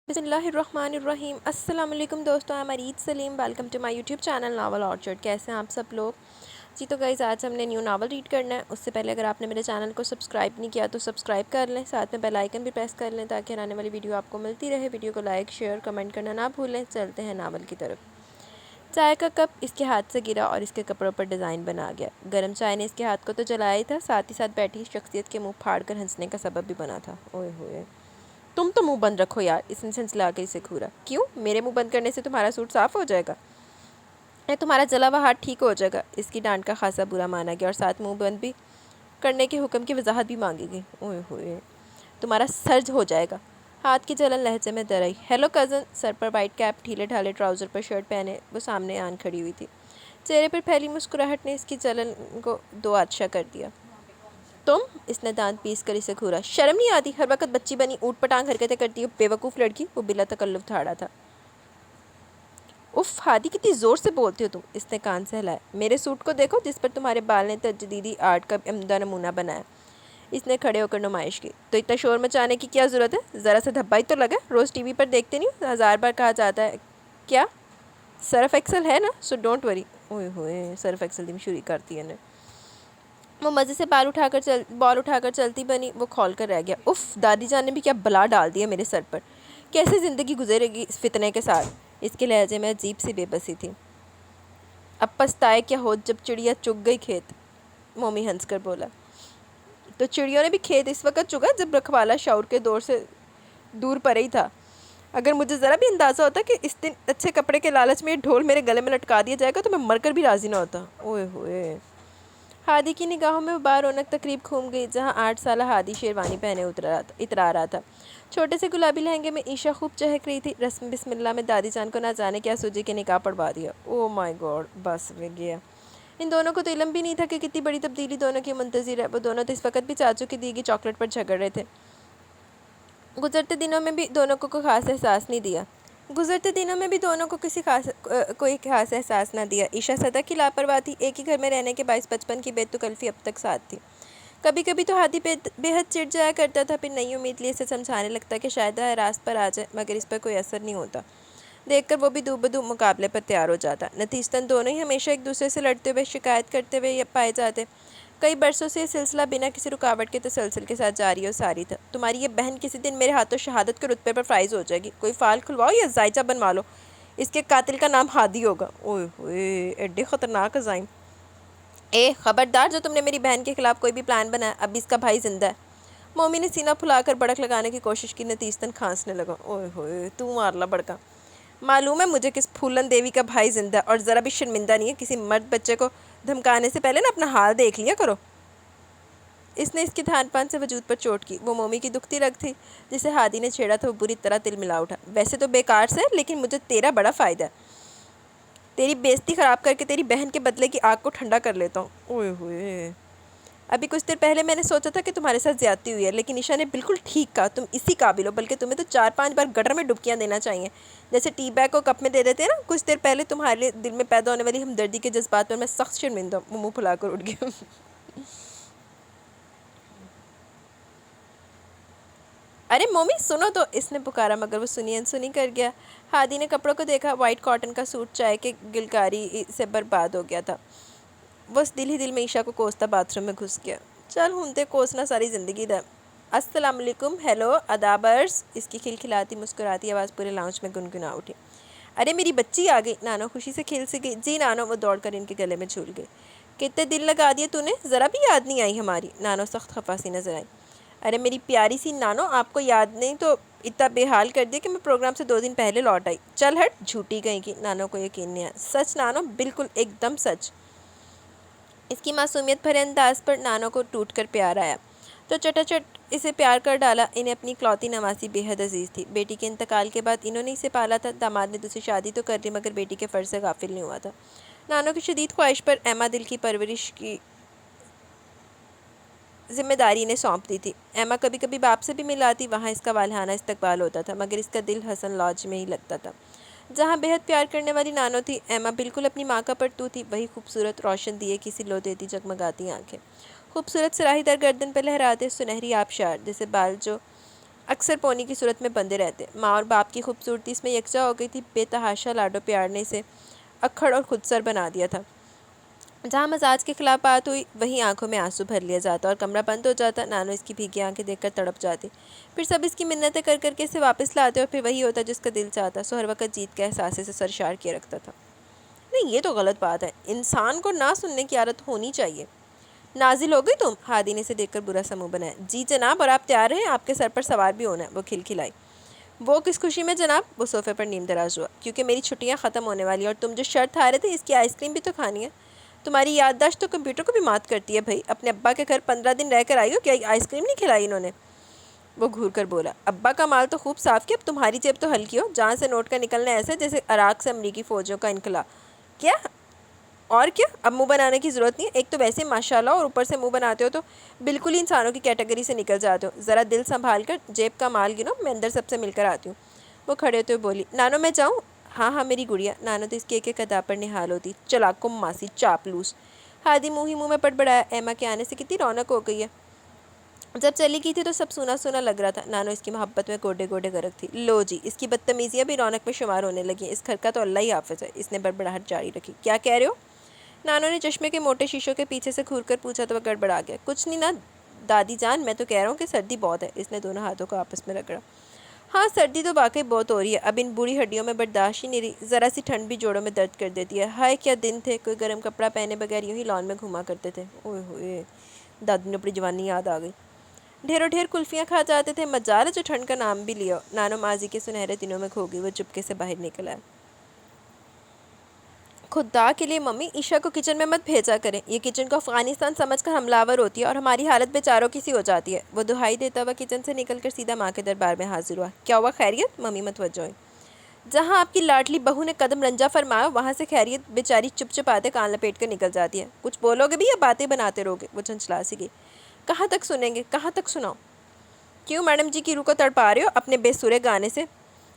بسم اللہ الرحمن الرحیم۔ السلام علیکم دوستو، میں Mureed Saleem, welcome to my YouTube channel novel orchard. کیسے ہیں آپ سب لوگ؟ جی تو گائز، آج ہم نے نیو ناول ریڈ کرنا ہے۔ اس سے پہلے اگر آپ نے میرے چینل کو سبسکرائب نہیں کیا تو سبسکرائب کر لیں، ساتھ میں بیل آئیکن بھی پریس کر لیں تاکہ آنے والی ویڈیو آپ کو ملتی رہے۔ ویڈیو کو لائک، شیئر، کمنٹ کرنا نہ بھولیں۔ چلتے ہیں ناول کی طرف۔ چائے کا کپ اس کے ہاتھ سے گرا اور اس کے کپڑوں پر ڈیزائن بنا گیا۔ گرم چائے نے اس کے ہاتھ کو تو جلایا ہی تھا، ساتھ ہی ساتھ بیٹھی شخصیت کے منہ پھاڑ کر ہنسنے کا سبب بھی بنا تھا۔ اوئے ہوئے، تم تو منہ بند رکھو یار، اس نے سنسلا کے اسے گھورا۔ کیوں؟ میرے منہ بند کرنے سے تمہارا سوٹ صاف ہو جائے گا یا تمہارا جلا ہوا ہاتھ ٹھیک ہو جائے گا؟ اس کی ڈانٹ کا خاصا برا مانا گیا اور ساتھ منہ بند بھی کرنے کے حکم کی وضاحت بھی مانگی گئی۔ اوئے ہوئے، تمہارا سر ہو جائے گا، ہاتھ کی جلن لہجے میں در آئی۔ ہیلو کزن، سر پر وائٹ کیپ، ڈھیلے ڈھالے ٹراؤزر پر شرٹ پہنے وہ سامنے آن کھڑی ہوئی تھی۔ چہرے پر پھیلی مسکراہٹ نے اس کی جلن کو دو آتشا کر دیا۔ تم؟ اس نے دانت پیس کر اسے گھورا۔ شرم نہیں آتی؟ ہر وقت بچی بنی اوٹ پٹانگ حرکتیں کرتی ہو، بیوقوف لڑکی۔ وہ بلا تکلف دھاڑا تھا۔ اف ہادی، کتنی زور سے بولتی ہو تم؟ اس نے کان سے ہلایا۔ میرے سوٹ کو دیکھو جس پر تمہارے بال نے تجدیدی آرٹ کا عمدہ نمونہ بنایا۔ اس نے کھڑے ہو کر نمائش کی۔ تو اتنا شور مچانے کی کیا ضرورت ہے؟ ذرا سا دھبا ہی تو لگا۔ روز ٹی وی پر دیکھتے نہیں؟ ہزار بار کہا جاتا ہے کیا سرف ایکسل ہے نا، سو ڈونٹ وری۔ اوئے ہوئے، سرف ایکسل دی مشہوری کرتی ہے نے۔ وہ مزے سے بال اٹھا کر چلتی بنی، وہ کھول کر رہ گیا۔ اف، دادی جان نے بھی کیا بلا ڈال دیا میرے سر پر۔ کیسے زندگی گزرے گی اس فتنے کے ساتھ؟ اس کے لہجے میں عجیب سی بے بسی تھی۔ اب پچھتائے کیا ہو جب چڑیا چگ گئی کھیت، مومی ہنس کر بولا۔ تو چڑیوں نے بھی کھیت اس وقت چگا جب رکھوالا شعور کے دور سے دور پڑے ہی تھا۔ اگر مجھے ذرا بھی اندازہ ہوتا کہ اس دن اچھے کپڑے کے لالچ میں یہ ڈھول میرے گلے میں لٹکا دیا جائے گا تو میں مر کر بھی راضی نہ ہوتا۔ اوئے ہوئے، ہادی کی نگاہوں میں بار رونق تقریب گھوم گئی جہاں 8 سالہ ہادی شیروانی پہنے اترا رہا تھا۔ چھوٹے سے گلابی لہنگے میں عیشا خوب چہک رہی تھی۔ رسم بسم اللہ میں دادی جان کو نہ جانے کیا سوجی کے نکاح پڑھوا دیا۔ او مائی گاڈ، بس وہ گیا۔ ان دونوں کو تو علم بھی نہیں تھا کہ کتنی بڑی تبدیلی دونوں کی منتظر ہے۔ وہ دونوں تو اس وقت بھی چاچو کی دی گئی چاکلیٹ پر جھگڑ رہے تھے۔ گزرتے دنوں میں بھی دونوں کو کوئی خاص احساس نہ دیا۔ عیشا صدق کی لاپرواہ تھی، ایک ہی گھر میں رہنے کے باعث بچپن کی بے تکلفی اب تک ساتھ تھی۔ کبھی کبھی تو ہادی بے حد چڑ جایا کرتا تھا، پھر نئی امید لیے اسے سمجھانے لگتا کہ شاید راست پر آ جائے، مگر اس پر کوئی اثر نہیں ہوتا۔ دیکھ کر وہ بھی دو بدو مقابلے پر تیار ہو جاتا۔ نتیجتاً دونوں ہی ہمیشہ ایک دوسرے سے لڑتے ہوئے، شکایت کرتے ہوئے پائے جاتے۔ کئی برسوں سے یہ سلسلہ بنا کسی رکاوٹ کے تسلسل کے ساتھ جاری و ساری تھا۔ تمہاری یہ بہن کسی دن میرے ہاتھوں شہادت کے رتبے پر فائز ہو جائے گی، کوئی فال کھلواؤ یا زائچہ بنوا لو، اس کے قاتل کا نام ہادی ہوگا۔ اوئے ہوئے، ایڈے خطرناک عزائم۔ اے خبردار، جو تم نے میری بہن کے خلاف کوئی بھی پلان بنایا، اب اس کا بھائی زندہ ہے۔ مومی نے سینہ پھلا کر بڑک لگانے کی کوشش کی، نتیجتاً کھانسنے لگا۔ اوئے ہوئے، تو مارلا بڑکا۔ معلوم ہے مجھے کس پھولن دیوی کا بھائی زندہ ہے، اور ذرا بھی شرمندہ نہیں ہے۔ کسی مرد بچے کو دھمکانے سے پہلے نا اپنا حال دیکھ لیا کرو۔ اس نے اس کی دھان پان سے وجود پر چوٹ کی۔ وہ مومی کی دکھتی رگ تھی جسے ہادی نے چھیڑا تھا، وہ بری طرح تل ملا اٹھا۔ ویسے تو بیکار سے، لیکن مجھے تیرا بڑا فائدہ ہے۔ تیری بےزتی خراب کر کے تیری بہن کے بدلے کی آگ کو ٹھنڈا کر لیتا ہوں۔ اوئے ہوئے، ابھی کچھ دیر پہلے میں نے سوچا تھا کہ تمہارے ساتھ زیادتی ہوئی ہے، لیکن عشا نے بالکل ٹھیک کہا، تم اسی قابل ہو، بلکہ تمہیں تو 4-5 بار گٹر میں ڈبکیاں دینا چاہیے، جیسے ٹی بیگ کو کپ میں دے دیتے ہیں نا۔ کچھ دیر پہلے تمہارے دل میں پیدا ہونے والی ہمدردی کے جذبات پر میں سخت شرمندہ ہوں۔ وہ منہ پھلا کر اٹھ گیا۔ ارے مومی سنو تو، اس نے پکارا، مگر وہ سنی انسنی کر گیا۔ ہادی نے کپڑوں کو دیکھا، وائٹ کاٹن کا سوٹ چائے کے گلکاری سے برباد ہو گیا تھا۔ وہ دل ہی دل میں عشا کو کوستا باتھ روم میں گھس گیا۔ چل ہنتے کوسنا ساری زندگی دا۔ السلام علیکم، ہیلو ادابرز، اس کی کھلکھلاتی مسکراتی آواز پورے لاؤنج میں گنگنا اٹھی۔ ارے میری بچی آ گئی، نانو خوشی سے کھل سی گئی۔ جی نانو، وہ دوڑ کر ان کے گلے میں جھول گئی۔ کتنے دن لگا دیے تو نے، ذرا بھی یاد نہیں آئی ہماری؟ نانو سخت خفا سی نظر آئی۔ ارے میری پیاری سی نانو، آپ کو یاد نہیں تو اتنا بے حال کر دیا کہ میں پروگرام سے 2 دن پہلے لوٹ آئی۔ چل ہٹ، جھوٹی کہیں کی۔ نانو کو یقین نہیں آیا۔ سچ نانو، بالکل ایک دم سچ۔ اس کی معصومیت بھرے انداز پر نانو کو ٹوٹ کر پیار آیا تو چٹا چٹ اسے پیار کر ڈالا۔ انہیں اپنی اکلوتی نواسی بے حد عزیز تھی۔ بیٹی کے انتقال کے بعد انہوں نے اسے پالا تھا۔ داماد نے دوسری شادی تو کر لی، مگر بیٹی کے فرض سے غافل نہیں ہوا تھا۔ نانو کی شدید خواہش پر ایما دل کی پرورش کی ذمہ داری انہیں سونپ دی تھی۔ ایما کبھی کبھی باپ سے بھی مل آتی، وہاں اس کا والہانہ استقبال ہوتا تھا، مگر اس کا دل حسن لاج میں ہی لگتا تھا جہاں بے حد پیار کرنے والی نانو تھی۔ ایما بالکل اپنی ماں کا پرتو تھی، وہی خوبصورت روشن دیے کی سی لو دیتی جگمگاتی آنکھیں، خوبصورت سراہی در گردن پہ لہراتے سنہری آبشار جیسے بال جو अक्सर पौनी की सूरत में बंधे रहते। माँ और बाप की खूबसूरती इसमें यकजा हो गई थी। बेतहाशा लाडो प्यार ने इसे अक्खड़ और खुदसर बना दिया था। जहाँ मजाज के खिलाफ बात हुई वहीं आंखों में आंसू भर लिया जाता और कमरा बंद हो जाता। नानो इसकी भीगी आंखें देखकर तड़प जाती। फिर सब इसकी मिन्नतें कर करके इसे वापस लाते और फिर वही होता जिसका दिल चाहता। सो हर वक्त जीत के एहसास से सरशार किए रखता था। नहीं, ये तो गलत बात है। इंसान को ना सुनने की आदत होनी चाहिए। नाजिल हो गई तुम? हादी ने इसे देखकर बुरा सा मुँह बनाया। जी जनाब, और आप तैयार हैं? आपके सर पर सवार भी होना है, वो खिलखिलाई। वो किस खुशी में जनाब? वो सोफे पर नीम दराज हुआ। क्योंकि मेरी छुट्टियां ख़त्म होने वाली और तुम जो शर्त हारे थे इसकी आइसक्रीम भी तो खानी है। तुम्हारी याददाश्त तो कंप्यूटर को भी मात करती है भाई। अपने अब्बा के घर 15 दिन रह कर आई हो, क्या आइसक्रीम नहीं खिलाई इन्होंने? वो घूर कर बोला। अब्बा का माल तो खूब साफ किया, अब तुम्हारी जेब तो हल्की हो। जहाँ से नोट का निकलना ऐसे जैसे इराक से अमरीकी फ़ौजों का इनकला। क्या? और क्या? अब मुंह बनाने की ज़रूरत नहीं है। एक तो वैसे माशाल्लाह और ऊपर से मुंह बनाते हो तो बिल्कुल ही इंसानों की कैटेगरी से निकल जाते हो। ज़रा दिल संभाल कर जेब का माल गिनो, मैं अंदर सबसे मिलकर आती हूँ। वो खड़े होते हुए बोली। नानो मैं जाऊँ? हाँ हाँ मेरी गुड़िया। नानो तो इसके एक एक अदा पर निहाल होती। चलाकुम मासी, चापलूस। हादी मुँह ही मुँह में बड़बड़ाया। एमा के आने से कितनी रौनक हो गई है। जब चली गई थी तो सब सुना सुना लग रहा था। नानो इसकी मोहब्बत में गोडे गोडे गरक थी। लो जी, इसकी बदतमीजियाँ भी रौनक में शुमार होने लगी। इस घर का तो अल्लाह ही हाफिज़ है। इसने बड़बड़ाहट जारी रखी। क्या कह रहे हो? नानो ने चश्मे के मोटे शीशों के पीछे से घूर कर पूछा तो वह गड़बड़ा गया। कुछ नहीं ना दादी जान, मैं तो कह रहा हूँ कि सर्दी बहुत है। इसने दोनों हाथों को आपस में रगड़ा। हाँ, सर्दी तो वाकई बहुत हो रही है। अब इन बूढ़ी हड्डियों में बर्दाश्त ही नहीं रही। ज़रा सी ठंड भी जोड़ों में दर्द कर देती है। हाय क्या दिन थे, कोई गर्म कपड़ा पहने बगैर यूँ ही लॉन में घुमा करते थे। ओए होए, दादी ने अपनी जवानी याद आ गई। ढेरों ढेर कुल्फियाँ खा जाते थे। मजाल है जो ठंड का नाम भी लिया। नानो माजी के सुनहरे दिनों में खो गई। वो चुपके से बाहर निकल आया। खुदा के लिए मम्मी, ईशा को किचन में मत भेजा करें। ये किचन को अफ़गानिस्तान समझकर हमलावर होती है और हमारी हालत बेचारों की सी हो जाती है। वो दुहाई देता हुआ किचन से निकलकर सीधा माँ के दरबार में हाजिर हुआ। क्या हुआ, खैरियत? मम्मी मतवज्जो हुई। जहाँ आपकी लाडली बहू ने कदम रंजा फरमाया वहाँ से खैरियत बेचारी चुप चुप आते कान लपेट कर निकल जाती है। कुछ बोलोगे भी या बातें बनाते रहोगे? वो चंचला सी गई। कहाँ तक सुनेंगे, कहाँ तक सुनाओ? क्यों मैडम जी की रूह को तड़पा रहे हो अपने बेसुरे गाने से?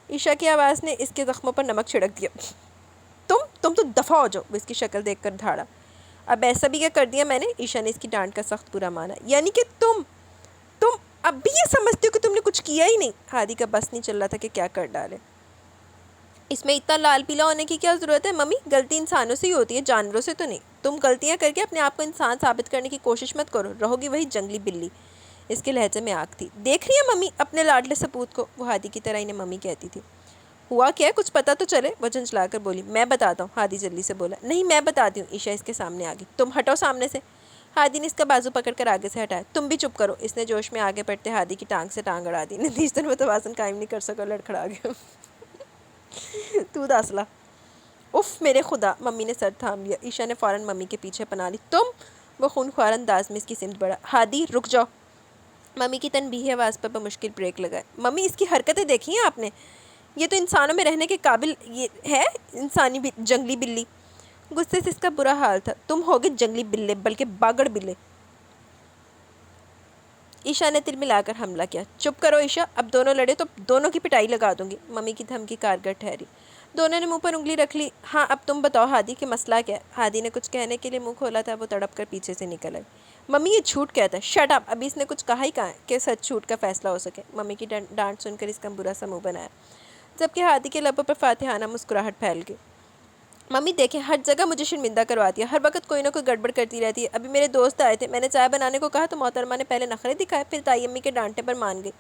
ईशा की आवाज़ ने इसके ज़ख्मों पर नमक छिड़क दिया। तुम तो दफ़ा हो जाओ। वो इसकी शक्ल देखकर धाड़ा। अब ऐसा भी क्या कर दिया मैंने? ईशा ने इसकी डांट का सख्त बुरा माना। यानी कि तुम अब भी ये समझते हो कि तुमने कुछ किया ही नहीं? हादी का बस नहीं चल रहा था कि क्या कर डाले। इसमें इतना लाल पीला होने की क्या ज़रूरत है मम्मी? गलती इंसानों से ही होती है, जानवरों से तो नहीं। तुम गलतियाँ करके अपने आप को इंसान साबित करने की कोशिश मत करो, रहोगी वही जंगली बिल्ली। इसके लहजे में आग थी। देख रही है मम्मी अपने लाडले सपूत को? वो हादी की तरह इन्हें मम्मी कहती थी। हुआ क्या है, कुछ पता तो चले। वो झंझलाकर बोली। मैं बताता हूँ, हादी जल्दी से बोला। नहीं मैं बताती हूँ। ईशा इसके सामने आ गई। तुम हटो सामने से। हादी ने इसका बाजू पकड़कर आगे से हटाया। तुम भी चुप करो। इसने जोश में आगे बढ़ते हादी की टांग से टांग अड़ा दी। नतीजतन वो तवाज़ुन कायम नहीं कर सका, लड़खड़ा गया। तू दासला। उफ मेरे खुदा। मम्मी ने सर थाम लिया। ईशा ने फ़ौरन मम्मी के पीछे पना ली। तुम? वो खूनख्वार अंदाज में इसकी सिमत बढ़ा। हादी रुक जाओ। मम्मी की तनबीही आवाज़ पर मुश्किल ब्रेक लगाए। मम्मी इसकी हरकतें देखी हैं आपने? ये तो इंसानों में रहने के काबिल ये है, इंसानी जंगली बिल्ली। गुस्से से इसका बुरा हाल था। तुम होगे जंगली बिल्ले, बल्कि बागड़ बिल्ले। ईशा ने तिल मिलाकर हमला किया। चुप करो ईशा, अब दोनों लड़े तो दोनों की पिटाई लगा दूंगी। मम्मी की धमकी कारगर ठहरी। दोनों ने मुंह पर उंगली रख ली। हाँ अब तुम बताओ हादी कि मसला क्या है? हादी ने कुछ कहने के लिए मुंह खोला था। वो तड़प कर पीछे से निकल आई। मम्मी ये झूठ कहता है। शट अप, अभी इसने कुछ कहा ही कहा है कि सच झूठ का फैसला हो सके। मम्मी की डांट सुनकर इसका बुरा सा मुँह बनाया, जबकि हादी के लबों पर फातिहाना मुस्कुराहट फैल गई। मम्मी देखें, हर जगह मुझे शर्मिंदा करवाती है, हर वक्त कोई ना कोई गड़बड़ करती रहती है। अभी मेरे दोस्त आए थे, मैंने चाय बनाने को कहा तो मोहतरमा ने पहले नखरे दिखाए, फिर ताई अम्मी के डांटने पर मान गई।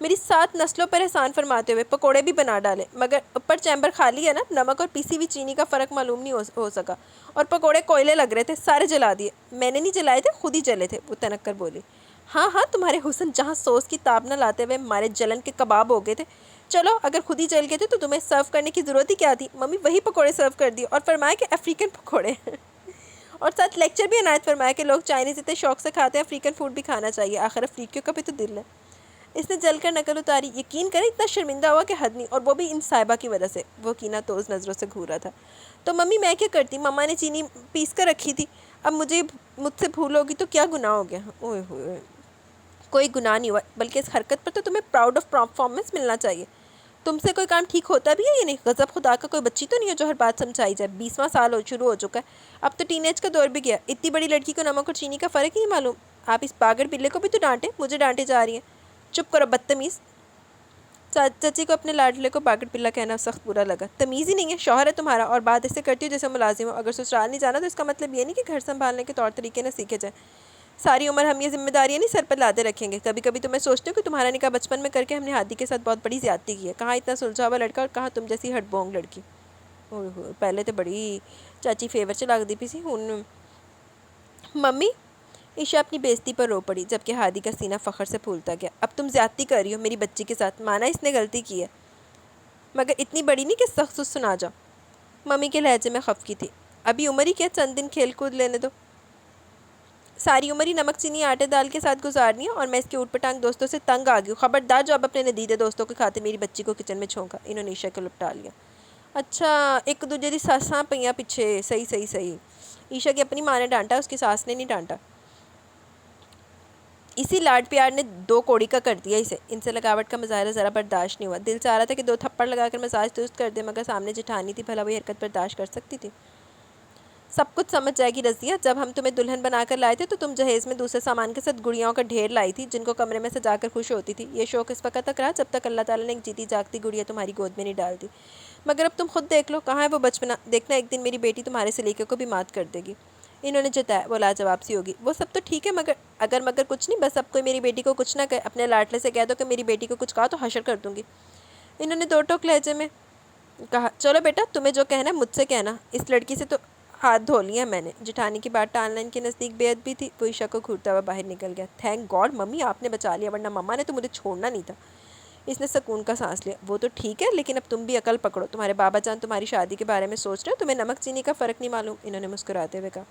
मेरी 7 नस्लों पर एहसान फरमाते हुए पकोड़े भी बना डाले, मगर ऊपर चैम्बर खाली है ना, नमक और पीसी हुई चीनी का फ़र्क मालूम नहीं हो सका। और पकोड़े कोयले लग रहे थे, सारे जला दिए। मैंने नहीं जलाए थे, खुद ही जले थे। वो तनक कर बोली। हाँ हाँ, तुम्हारे हुस्न जहाँ सोस की ताब न लाते हुए हमारे जलन के कबाब हो गए थे। चलो अगर खुद ही जल गए थे तो तुम्हें सर्व करने की ज़रूरत ही क्या थी? मम्मी वही पकोड़े सर्व कर दिए और फरमाया कि अफ्रीकन पकोड़े। और साथ लेक्चर भी इनायत फरमाया कि लोग चाइनीज़ इतने शौक से खाते हैं, अफ्रीकन फूड भी खाना चाहिए, आखिर अफ्रीकियों का भी तो दिल है। इसने जलकर नकल उतारी। यकीन करें इतना शर्मिंदा हुआ कि हद नहीं, और वो भी इन साहिबा की वजह से। वो कीना तोज़ नज़रों से घूरा था। तो मम्मी मैं क्या करती? मम्मा ने चीनी पीस कर रखी थी, अब मुझसे भूल होगी तो क्या गुनाह हो गया? ओए होए, कोई गुनाह नहीं हुआ, बल्कि इस हरकत पर तो तुम्हें प्राउड ऑफ परफॉर्मेंस मिलना चाहिए। तुमसे कोई काम ठीक होता भी है या नहीं? गज़ब खुदा का कोई बच्ची तो नहीं है जो हर बात समझाई जाए। 20वां साल शुरू हो चुका है, अब तो टीनेज का दौर भी गया। इतनी बड़ी लड़की को नमक और चीनी का फ़र्क ही मालूम? आप इस पागल बिल्ले को भी तो डांटे, मुझे डांटे जा रही हैं। चुप करो बदतमीज़। چچی کو اپنے لاڈلے کو باگٹ پلا کہنا سخت برا لگا۔ تمیز ہی نہیں ہے، شوہر ہے تمہارا اور بات ایسے کرتی ہو جیسے ملازم ہو۔ اگر سسرال نہیں جانا تو اس کا مطلب یہ نہیں کہ گھر سنبھالنے کے طور طریقے نہ سیکھے جائیں۔ ساری عمر ہم یہ ذمہ داریاں نہیں سر پر لادے رکھیں گے۔ کبھی کبھی تو میں سوچتی ہوں کہ تمہارا نکاح بچپن میں کر کے ہم نے ہادی کے ساتھ بہت بڑی زیادتی کی ہے۔ کہاں اتنا سلجھا ہوا لڑکا اور کہاں تم جیسی ہٹ بونگ لڑکی۔ پہلے تو بڑی چاچی فیور چ لگتی پی سی، ہن ممی۔ عشاء اپنی بےزتی پر رو پڑی جبکہ ہادی کا سینہ فخر سے پھولتا گیا۔ اب تم زیادتی کر رہی ہو میری بچی کے ساتھ، مانا اس نے غلطی کی ہے، مگر اتنی بڑی نہیں کہ سخت سنا جاؤ۔ ممی کے لہجے میں خفگی تھی۔ ابھی عمر ہی کیا، چند دن کھیل کود لینے دو۔ ساری عمر ہی نمک چینی آٹے دال کے ساتھ گزارنی ہے اور میں اس کے اوٹ پٹانگ دوستوں سے تنگ آ گئی ہوں۔ خبردار جو اب اپنے ندیدے دوستوں کے کھاتے میری بچی کو کچن میں چھونکا۔ انہوں نے عشاء کو لپٹا لیا۔ اچھا، ایک دوجے دی ساساں پئیاں پیچھے، صحیح۔ عشاء کی اپنی ماں نے ڈانٹا، اس کی ساس نے نہیں ڈانٹا۔ اسی لاڈ پیار نے دو کوڑی کا کر دیا اسے۔ ان سے لگاوٹ کا مظاہرہ ذرا برداشت نہیں ہوا۔ دل چاہ رہا تھا کہ 2 تھپڑ لگا کر مزاج درست کر دے، مگر سامنے جٹھانی تھی، بھلا وہی حرکت برداشت کر سکتی تھی؟ سب کچھ سمجھ جائے گی رضیہ، جب ہم تمہیں دلہن بنا کر لائے تھے تو تم جہیز میں دوسرے سامان کے ساتھ گڑیاؤں کا ڈھیر لائی تھی جن کو کمرے میں سجا کر خوش ہوتی تھی۔ یہ شوق اس وقت تک رہا جب تک اللہ تعالیٰ نے ایک جیتی جاگتی گڑیا تمہاری گود میں نہیں ڈال دی۔ مگر اب تم خود دیکھ لو، کہاں ہے وہ بچپنا؟ دیکھنا ایک دن میری بیٹی تمہارے سلیقے کو بھی مات کر دے گی۔ انہوں نے جتایا، وہ لاجواب سی ہوگی۔ وہ سب تو ٹھیک ہے، مگر کچھ نہیں، بس اب کوئی میری بیٹی کو کچھ نہ کہے۔ اپنے لاٹلے سے کہہ دو کہ میری بیٹی کو کچھ کہا تو حشر کر دوں گی۔ انہوں نے 2 ٹوک لہجے میں کہا۔ چلو بیٹا، تمہیں جو کہنا ہے مجھ سے کہنا، اس لڑکی سے تو ہاتھ دھو لیا میں نے۔ جٹھانی کی بات ٹالنا ان کے نزدیک بے ادبی تھی۔ وہ عشاء کو گھورتا ہوا باہر نکل گیا۔ تھینک گاڈ ممی، آپ نے بچا لیا، ورنہ مما نے تو مجھے چھوڑنا نہیں تھا۔ اس نے سکون کا سانس لیا۔ وہ تو ٹھیک ہے، لیکن اب تم بھی عقل پکڑو۔ تمہارے بابا جان تمہاری شادی کے بارے میں سوچ رہے ہیں، تمہیں نمک چینی کا فرق نہیں معلوم۔ انہوں نے مسکراتے ہوئے کہا۔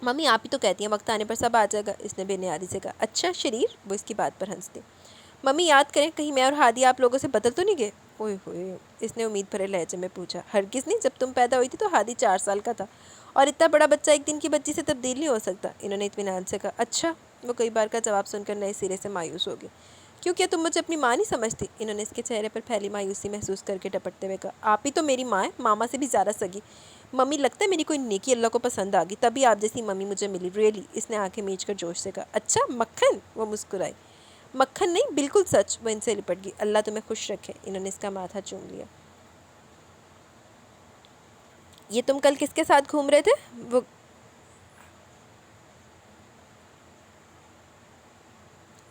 ممی آپ ہی تو کہتی ہیں وقت آنے پر سب آ جائے گا، اس نے بے نیازی سے کہا۔ اچھا شریر، وہ اس کی بات پر ہنس دی۔ ممی یاد کریں کہیں میں اور ہادی آپ لوگوں سے بدل تو نہیں گئے؟ اوئے ہوئے، اس نے امید بھرے لہجے میں پوچھا۔ ہرگز نہیں، جب تم پیدا ہوئی تھی تو ہادی 4 سال کا تھا، اور اتنا بڑا بچہ ایک دن کی بچی سے تبدیل نہیں ہو سکتا۔ انہوں نے اطمینان سے کہا۔ اچھا، وہ کئی بار کا جواب سن کر نئے سرے سے مایوس ہو گئی۔ کیوں، کیا تم مجھے اپنی ماں نہیں سمجھتی؟ انہوں نے اس کے چہرے پر پھیلی مایوسی محسوس کر کے ڈپٹتے ہوئے کہا۔ آپ ہی تو میری ماں ہے، ماما سے بھی زیادہ سگی۔ ممی لگتا ہے میری کوئی نیکی اللہ کو پسند آ گئی، تبھی آپ جیسی ممی مجھے ملی، ریئلی، اس نے آنکھیں میچ کر جوش سے کہا۔ اچھا مکھن، وہ مسکرائی۔ مکھن نہیں، بالکل سچ، وہ ان سے لپٹ گئی۔ اللہ تمہیں خوش رکھے۔ انہوں نے اس کا ماتھا چوم لیا۔ یہ تم کل کس کے ساتھ گھوم رہے تھے؟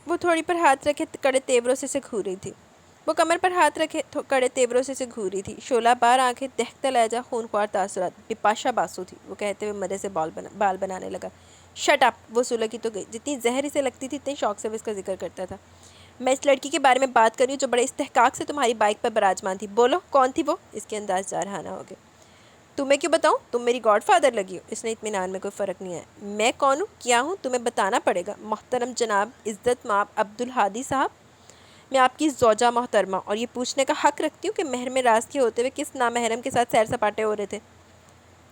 وہ تھوڑی پر ہاتھ رکھے کڑے تیوروں سے گھور رہی تھی۔ وہ کمر پر ہاتھ رکھے کڑے تیوروں سے گھور رہی تھی۔ شعلہ بار آنکھیں، دہکتا لہجہ، خونخوار تاثرات۔ بپاشا باسو تھی، وہ کہتے ہوئے مدے سے بال بنانے لگا۔ شٹ اپ، وہ سلگی تو گئی۔ جتنی زہر اسے لگتی تھی اتنی شوق سے وہ اس کا ذکر کرتا تھا۔ میں اس لڑکی کے بارے میں بات کر رہی ہوں جو بڑے استحقاق سے تمہاری بائک پر براجمان تھی۔ بولو کون تھی وہ؟ اس کے انداز جارحانہ ہو گئے۔ تمہیں کیوں بتاؤں، تم میری گاڈ فادر لگی ہو۔ اس نے اطمینان میں کوئی فرق نہیں ہے۔ میں کون ہوں، کیا ہوں، تمہیں بتانا پڑے گا۔ محترم جناب عزت مآب عبدالہادی صاحب، میں آپ کی زوجہ محترمہ اور یہ پوچھنے کا حق رکھتی ہوں کہ مہر میں راز کے ہوتے ہوئے کس نامحرم کے ساتھ سیر سپاٹے ہو رہے تھے۔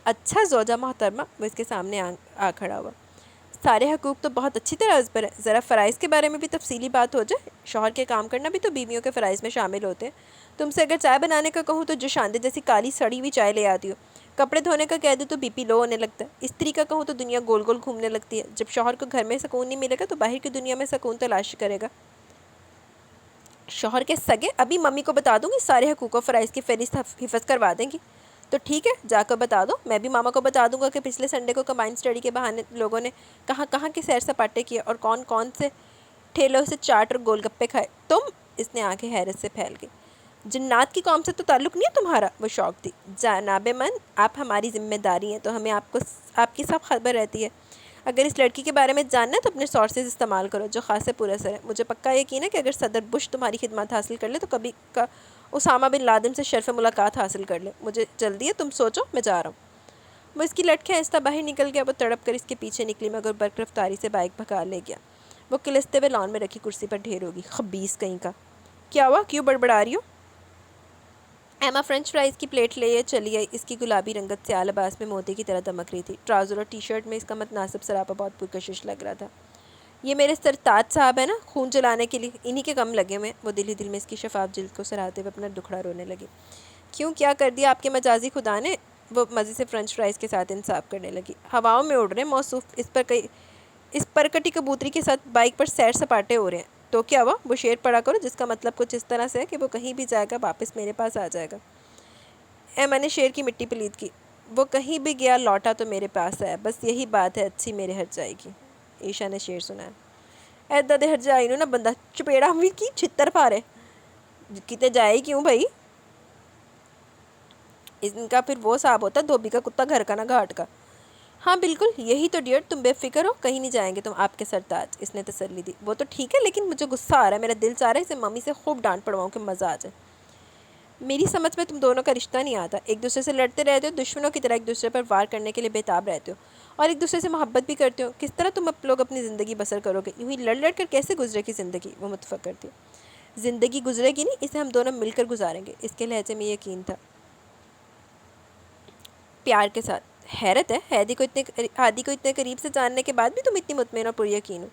اچھا زوجہ محترمہ، وہ اس کے سامنے آ کھڑا ہوا۔ سارے حقوق تو بہت اچھی طرح از پر ہے، ذرا فرائض کے بارے میں بھی تفصیلی بات ہو جائے۔ شوہر کے کام کرنا بھی تو بیویوں کے فرائض میں شامل ہوتے ہیں۔ تم سے اگر چائے بنانے کا کہوں تو جو شاندے جیسی کالی سڑی ہوئی چائے لے آتی ہو، کپڑے دھونے کا کہہ دوں تو بی پی لو ہونے لگتا ہے، استری کا کہوں تو دنیا گول گول گھومنے لگتی ہے۔ جب شوہر کو گھر میں سکون نہیں ملے گا تو باہر کی دنیا میں سکون تلاش کرے گا۔ شوہر کے سگے، ابھی ممی کو بتا دوں گی، سارے حقوق و فرائض کی فہرست حفظ کروا دیں گی۔ تو ٹھیک ہے، جا کر بتا دو۔ میں بھی ماما کو بتا دوں گا کہ پچھلے سنڈے کو کمبائنڈ اسٹڈی کے بہانے لوگوں نے کہاں کہاں کے سیر سپاٹے کیے اور کون کون سے ٹھیلوں سے چاٹ اور گول گپے کھائے۔ تم، اس نے آنکھیں حیرت سے پھیل گئی۔ جنات کی قوم سے تو تعلق نہیں ہے تمہارا؟ وہ شوق تھی۔ جناب من، آپ ہماری ذمہ داری ہیں تو ہمیں آپ کی سب خبر رہتی ہے۔ اگر اس لڑکی کے بارے میں جاننا ہے تو اپنے سورسز استعمال کرو جو خاصے پر اثر ہے۔ مجھے پکا یقین ہے کہ اگر صدر بش تمہاری خدمات حاصل کر لے تو کبھی کا اسامہ بن لادن سے شرف ملاقات حاصل کر لے۔ مجھے جلدی ہے، تم سوچو، میں جا رہا ہوں۔ وہ اس کی لٹکیں آہستہ باہر نکل گیا۔ وہ تڑپ کر اس کے پیچھے نکلی مگر برق رفتاری سے بائک بھگا لے گیا۔ وہ کلستے ہوئے لان میں رکھی کرسی پر ڈھیر ہوگی۔ خبیث کہیں کا۔ کیا ہوا، کیوں بڑبڑا رہی ہو؟ ایما فرنچ فرائز کی پلیٹ لے چلی آئی۔ اس کی گلابی رنگت سیاہ لباس میں موتی کی طرح دمک رہی تھی۔ ٹراؤزر اور ٹی شرٹ میں اس کا متناسب سراپا بہت پرکشش لگ رہا تھا۔ یہ میرے سرتاج صاحب ہے نا، خون جلانے کے لیے، انہی کے کم لگے ہوئے۔ وہ دل ہی دل میں اس کی شفاف جلد کو سراہتے ہوئے اپنا دکھڑا رونے لگی۔ کیوں، کیا کر دیا آپ کے مجازی خدا نے؟ وہ مزے سے فرنچ فرائز کے ساتھ انصاف کرنے لگی۔ ہواؤں میں اڑ رہے موصوف، اس پر کٹی کبوتری کے ساتھ بائک پر سیر سپاٹے ہو رہے ہیں۔ تو کیا ہوا، وہ شعر پڑھا کرو جس کا مطلب کچھ اس طرح سے ہے کہ وہ کہیں بھی جائے گا واپس میرے پاس آ جائے گا۔ ایما نے شعر کی مٹی پلید کی۔ وہ کہیں بھی گیا لوٹا تو میرے پاس آیا، بس یہی بات ہے اچھی میرے ہٹ جائے گی۔ عیشا نے شعر سنایا۔ ایدا دے ہٹ جائی نو نا بندہ چپیڑا بھی کی چھتر پارے، کتے جائے کیوں بھائی؟ ان کا پھر وہ صاحب ہوتا دھوبی کا کتا گھر کا نہ گھاٹ کا۔ ہاں بالکل یہی تو ڈیئر، تم بے فکر ہو، کہیں نہیں جائیں گے تم آپ کے سرتاج، اس نے تسلی دی۔ وہ تو ٹھیک ہے لیکن مجھے غصہ آ رہا ہے، میرا دل چاہ رہا ہے اسے ممی سے خوب ڈانٹ پڑواؤں کہ مزہ آ جائے۔ میری سمجھ میں تم دونوں کا رشتہ نہیں آتا، ایک دوسرے سے لڑتے رہتے ہو، دشمنوں کی طرح ایک دوسرے پر وار کرنے کے لیے بےتاب رہتے ہو، اور ایک دوسرے سے محبت بھی کرتے ہو۔ کس طرح تم لوگ اپنی زندگی بسر کرو گے؟ یوں ہی لڑ لڑ کر کیسے گزرے گی زندگی؟ وہ متفکر تھی۔ زندگی گزرے گی نہیں، اسے ہم دونوں مل کر گزاریں گے، اس کے لہجے میں یقین تھا، پیار کے ساتھ۔ حیرت ہے ہادی کو اتنے قریب سے جاننے کے بعد بھی تم اتنی مطمئن اور پر یقین ہو۔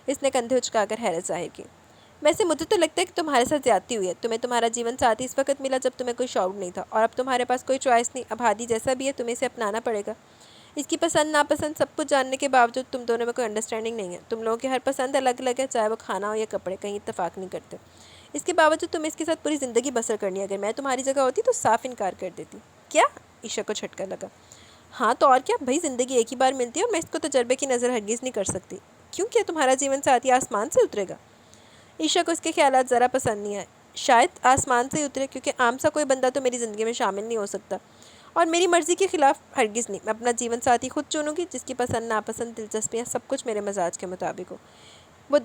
اس نے کندھے اچکا کر حیرت ظاہر کی۔ ویسے مجھے تو لگتا ہے کہ تمہارے ساتھ زیادتی ہوئی ہے، تمہیں تمہارا جیون ساتھی اس وقت ملا جب تمہیں کوئی شعور نہیں تھا، اور اب تمہارے پاس کوئی چوائس نہیں، اب ہادی جیسا بھی ہے تمہیں اسے اپنانا پڑے گا۔ اس کی پسند ناپسند سب کچھ جاننے کے باوجود تم دونوں میں کوئی انڈرسٹینڈنگ نہیں ہے، تم لوگوں کی ہر پسند الگ الگ ہے، چاہے وہ کھانا ہو یا کپڑے، کہیں اتفاق نہیں کرتے۔ اس کے باوجود تمہیں اس کے ساتھ پوری زندگی بسر کرنی ہے، اگر میں تمہاری جگہ ہوتی تو صاف انکار کر دیتی۔ کیا؟ عیشا کو جھٹکا لگا۔ ہاں تو اور کیا، بھائی زندگی ایک ہی بار ملتی ہے اور میں اس کو تجربے کی نظر ہرگز نہیں کر سکتی۔ کیوں، کیا تمہارا جیون ساتھی آسمان سے اترے گا؟ عیشا کو اس کے خیالات ذرا پسند نہیں آئے۔ شاید آسمان سے ہی اترے، کیونکہ عام سا کوئی بندہ تو میری زندگی میں شامل نہیں ہو سکتا، اور میری مرضی کے خلاف ہرگز نہیں۔ میں اپنا جیون ساتھی خود چنوں گی، جس کی پسند ناپسند دلچسپیاں سب کچھ میرے مزاج کے مطابق ہو۔ وہ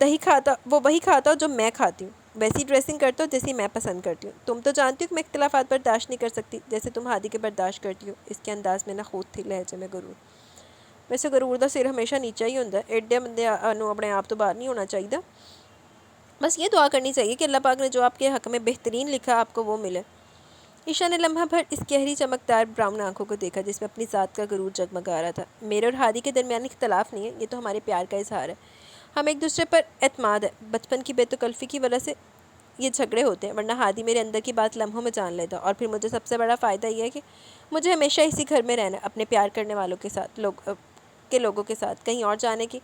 وہی کھاتا ہو جو میں کھاتی ہوں، ویسی ڈریسنگ کرتا ہو جیسی میں پسند کرتی ہوں۔ تم تو جانتی ہو کہ میں اختلافات برداشت نہیں کر سکتی، جیسے تم ہادی کے برداشت کرتی ہو۔ اس کے انداز میں نہ خود تھی، لہجے میں غرور۔ ویسے غرور دا سر ہمیشہ نیچا ہی ہوتا ہے، ایڈے بندے اپنے آپ تو باہر نہیں ہونا چاہیے۔ بس یہ دعا کرنی چاہیے کہ اللہ پاک نے جو آپ کے حق میں بہترین لکھا آپ کو وہ ملے۔ عیشا نے لمحہ بھر اس گہری چمکدار براؤن آنکھوں کو دیکھا جس میں اپنی ذات کا غرور جگمگا رہا تھا۔ میرے اور ہادی کے درمیان اختلاف نہیں ہے، یہ تو ہمارے پیار کا اظہار ہے، ہم ایک دوسرے پر اعتماد ہے۔ بچپن کی بے تکلفی کی وجہ سے یہ جھگڑے ہوتے ہیں، ورنہ ہادی میرے اندر کی بات لمحوں میں جان لیتا، اور پھر مجھے سب سے بڑا فائدہ یہ ہے کہ مجھے ہمیشہ اسی گھر میں رہنا، اپنے پیار کرنے والوں کے ساتھ، لوگوں کے ساتھ، کہیں اور جانے کی،